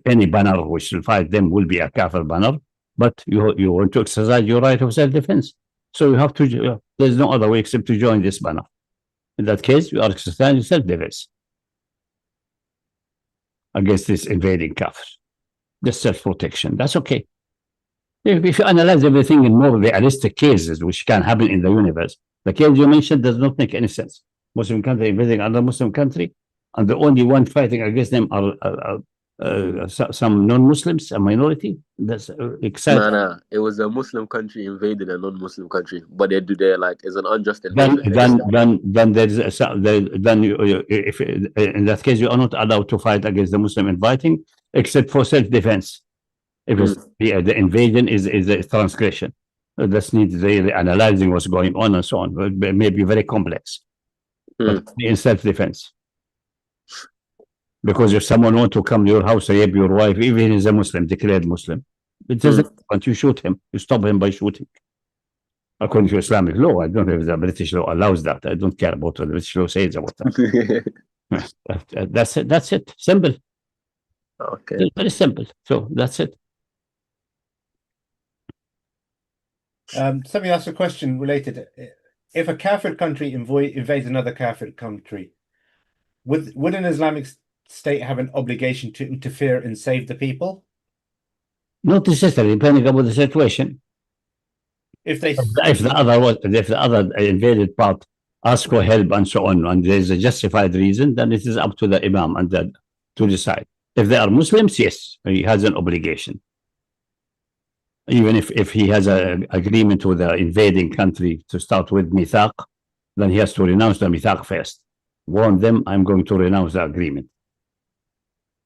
[SPEAKER 1] any banner which will fight them will be a kafir banner. But you want to exercise your right of self-defense, so you have to. There's no other way except to join this banner. In that case, you are exercising self-defense against this invading kafir. This self-protection. That's okay. If you analyze everything in more realistic cases, which can happen in the universe, the case you mentioned does not make any sense. Muslim country invading another Muslim country, and the only one fighting against them are some non-Muslims, a minority. That's exciting.
[SPEAKER 4] Nah. It was a Muslim country invading a non-Muslim country, but they do their like it's an unjust
[SPEAKER 1] Then,
[SPEAKER 4] invasion.
[SPEAKER 1] then there is then if in that case you are not allowed to fight against the Muslim inviting, except for self-defense. Because the invasion is a transgression. This needs really analyzing what's going on and so on. It may be very complex, but in self-defense. Because if someone wants to come to your house, rape your wife, even if he's a Muslim, declared Muslim, it doesn't want you shoot him. You stop him by shooting. According to Islamic law, I don't know if the British law allows that. I don't care about what the British law says about that. That's it. That's it. Simple.
[SPEAKER 4] Okay.
[SPEAKER 1] It's very simple. So that's it.
[SPEAKER 2] Let me ask a question related. If a Kafir country invades another Kafir country, would an Islamic state have an obligation to interfere and save the people?
[SPEAKER 1] Not necessarily, depending upon the situation. If the other invaded part asks for help and so on, and there is a justified reason, then it is up to the Imam and to decide. If they are Muslims, yes, he has an obligation. Even if he has an agreement with the invading country to start with mithaq, then he has to renounce the mithaq first. Warn them, I'm going to renounce the agreement.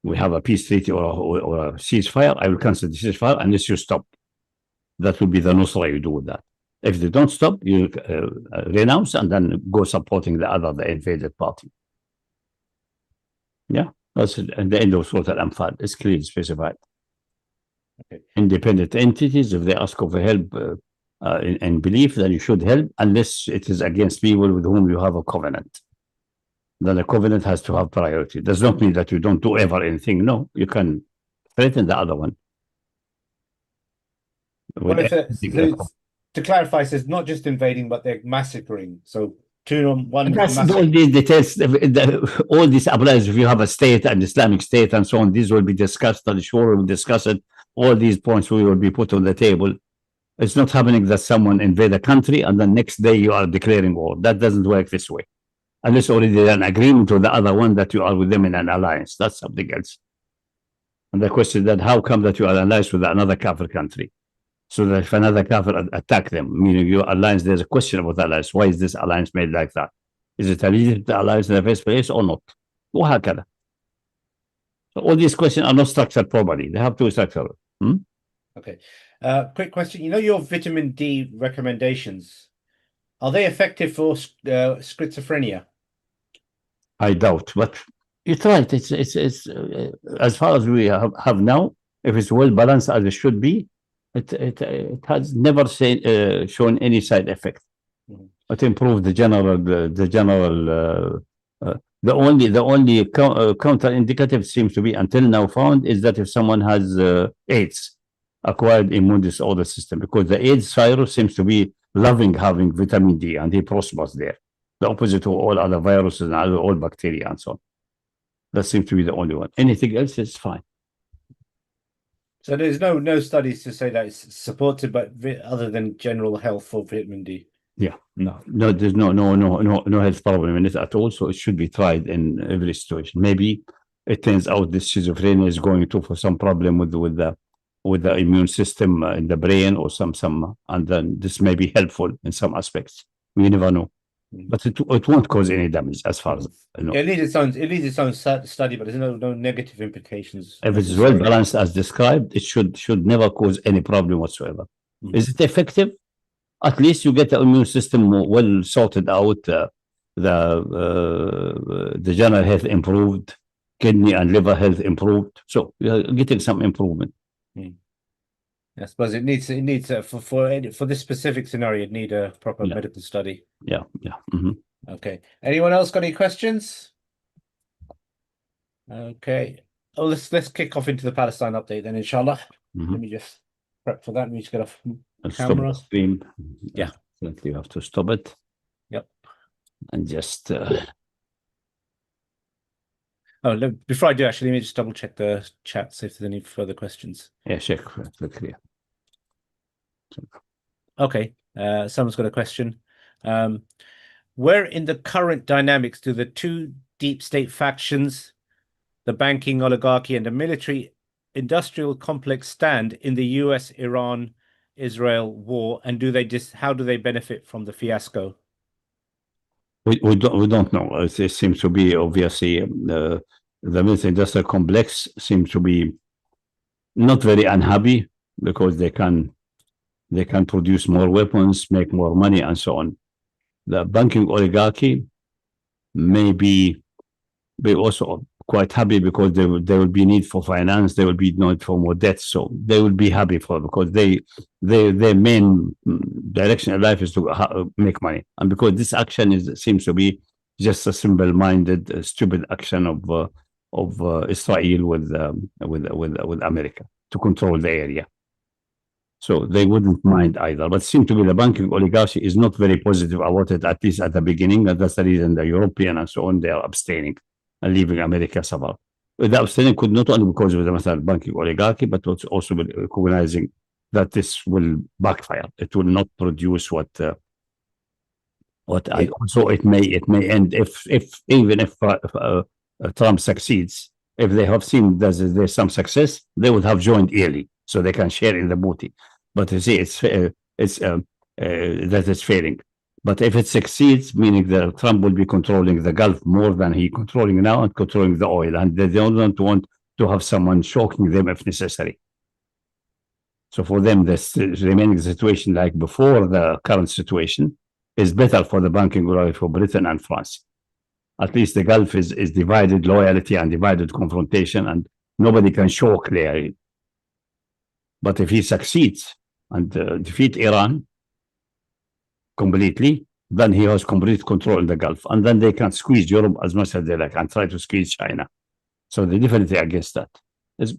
[SPEAKER 1] We have a peace treaty or a ceasefire. I will cancel the ceasefire unless you stop. That will be the nusra you do with that. If they don't stop, you renounce and then go supporting the invaded party. Yeah, that's at the end of Surah Al-Anfal. It's clearly specified. Okay. Independent entities, if they ask for help in belief, then you should help, unless it is against people with whom you have a covenant. Then the covenant has to have priority. It does not mean that you don't do ever anything. No, you can threaten the other one.
[SPEAKER 2] Well, to clarify, it says not just invading, but they're massacring. So all
[SPEAKER 1] these details, all this applies if you have a state, an Islamic state, and so on. These will be discussed, and sure we'll discuss it. All these points will be put on the table. It's not happening that someone invade a country and the next day you are declaring war. That doesn't work this way. Unless already there's an agreement with the other one that you are with them in an alliance. That's something else. And the question is that how come that you are alliance with another Kafir country? So that if another Kafir attack them, meaning your alliance, there's a question about the alliance. Why is this alliance made like that? Is it a legitimate alliance in the first place or not? وهكذا. So all these questions are not structured properly. They have to be structured.
[SPEAKER 2] Okay. Quick question. You know your vitamin D recommendations, are they effective for schizophrenia?
[SPEAKER 1] I doubt, but it's right. It's as far as we have now, if it's well balanced as it should be, it has never shown any side effect. It improved the general the only counter-indicative seems to be until now found is that if someone has AIDS, acquired immune disorder system, because the AIDS virus seems to be loving having vitamin D and he prospers there. The opposite of all other viruses and all bacteria and so on. That seems to be the only one. Anything else is fine.
[SPEAKER 2] So there's no studies to say that it's supported, but other than general health for vitamin D.
[SPEAKER 1] Yeah, no, there's no health problem in it at all. So it should be tried in every situation. Maybe it turns out this schizophrenia is going to for some problem with the immune system in the brain or some, and then this may be helpful in some aspects. We never know, but it won't cause any damage as far as I know.
[SPEAKER 2] It needs its own study, but there's no negative implications.
[SPEAKER 1] If it's well balanced as described, it should never cause any problem whatsoever. Is it effective? At least you get the immune system well sorted out, the general health improved, kidney and liver health improved. So you're getting some improvement.
[SPEAKER 2] I suppose it needs for this specific scenario, it need a proper medical study.
[SPEAKER 1] Yeah.
[SPEAKER 2] Okay. Anyone else got any questions? Okay. Oh, let's kick off into the Palestine update then, inshallah. Let me just prep for that. Let me just get off camera.
[SPEAKER 1] Stream.
[SPEAKER 2] Yeah.
[SPEAKER 1] You have to stop it.
[SPEAKER 2] Yep.
[SPEAKER 1] And just.
[SPEAKER 2] Before I do, actually, let me just double check the chat, see if there's any further questions.
[SPEAKER 1] Yeah, check. Clear.
[SPEAKER 2] Okay. Someone's got a question. Where in the current dynamics do the two deep state factions, the banking oligarchy and the military industrial complex, stand in the US-Iran-Israel war, and how do they benefit from the fiasco?
[SPEAKER 1] We don't know. It seems to be obviously the military industrial complex seems to be not very unhappy because they can produce more weapons, make more money, and so on. The banking oligarchy may be also quite happy because there will be need for finance, there will be need for more debt, so they will be happy because their main direction in life is to make money, and because this action seems to be just a simple-minded, stupid action of Israel with America to control the area. So they wouldn't mind either. But it seems to be the banking oligarchy is not very positive about it, at least at the beginning. And that's the reason the European and so on, they are abstaining and leaving America suffer. The abstaining could not only because of the banking oligarchy, but also recognizing that this will backfire. It will not produce what so it may end even if Trump succeeds. If they have seen there's some success, they would have joined early so they can share in the booty. But you see, that it's failing. But if it succeeds, meaning that Trump will be controlling the Gulf more than he controlling now and controlling the oil, and they don't want to have someone choking them if necessary. So for them, this remaining situation like before the current situation is better for the banking world, for Britain and France. At least the Gulf is divided loyalty and divided confrontation, and nobody can choke there. But if he succeeds and defeat Iran completely, then he has complete control in the Gulf, and then they can squeeze Europe as much as they like and try to squeeze China. So they're definitely against that. It's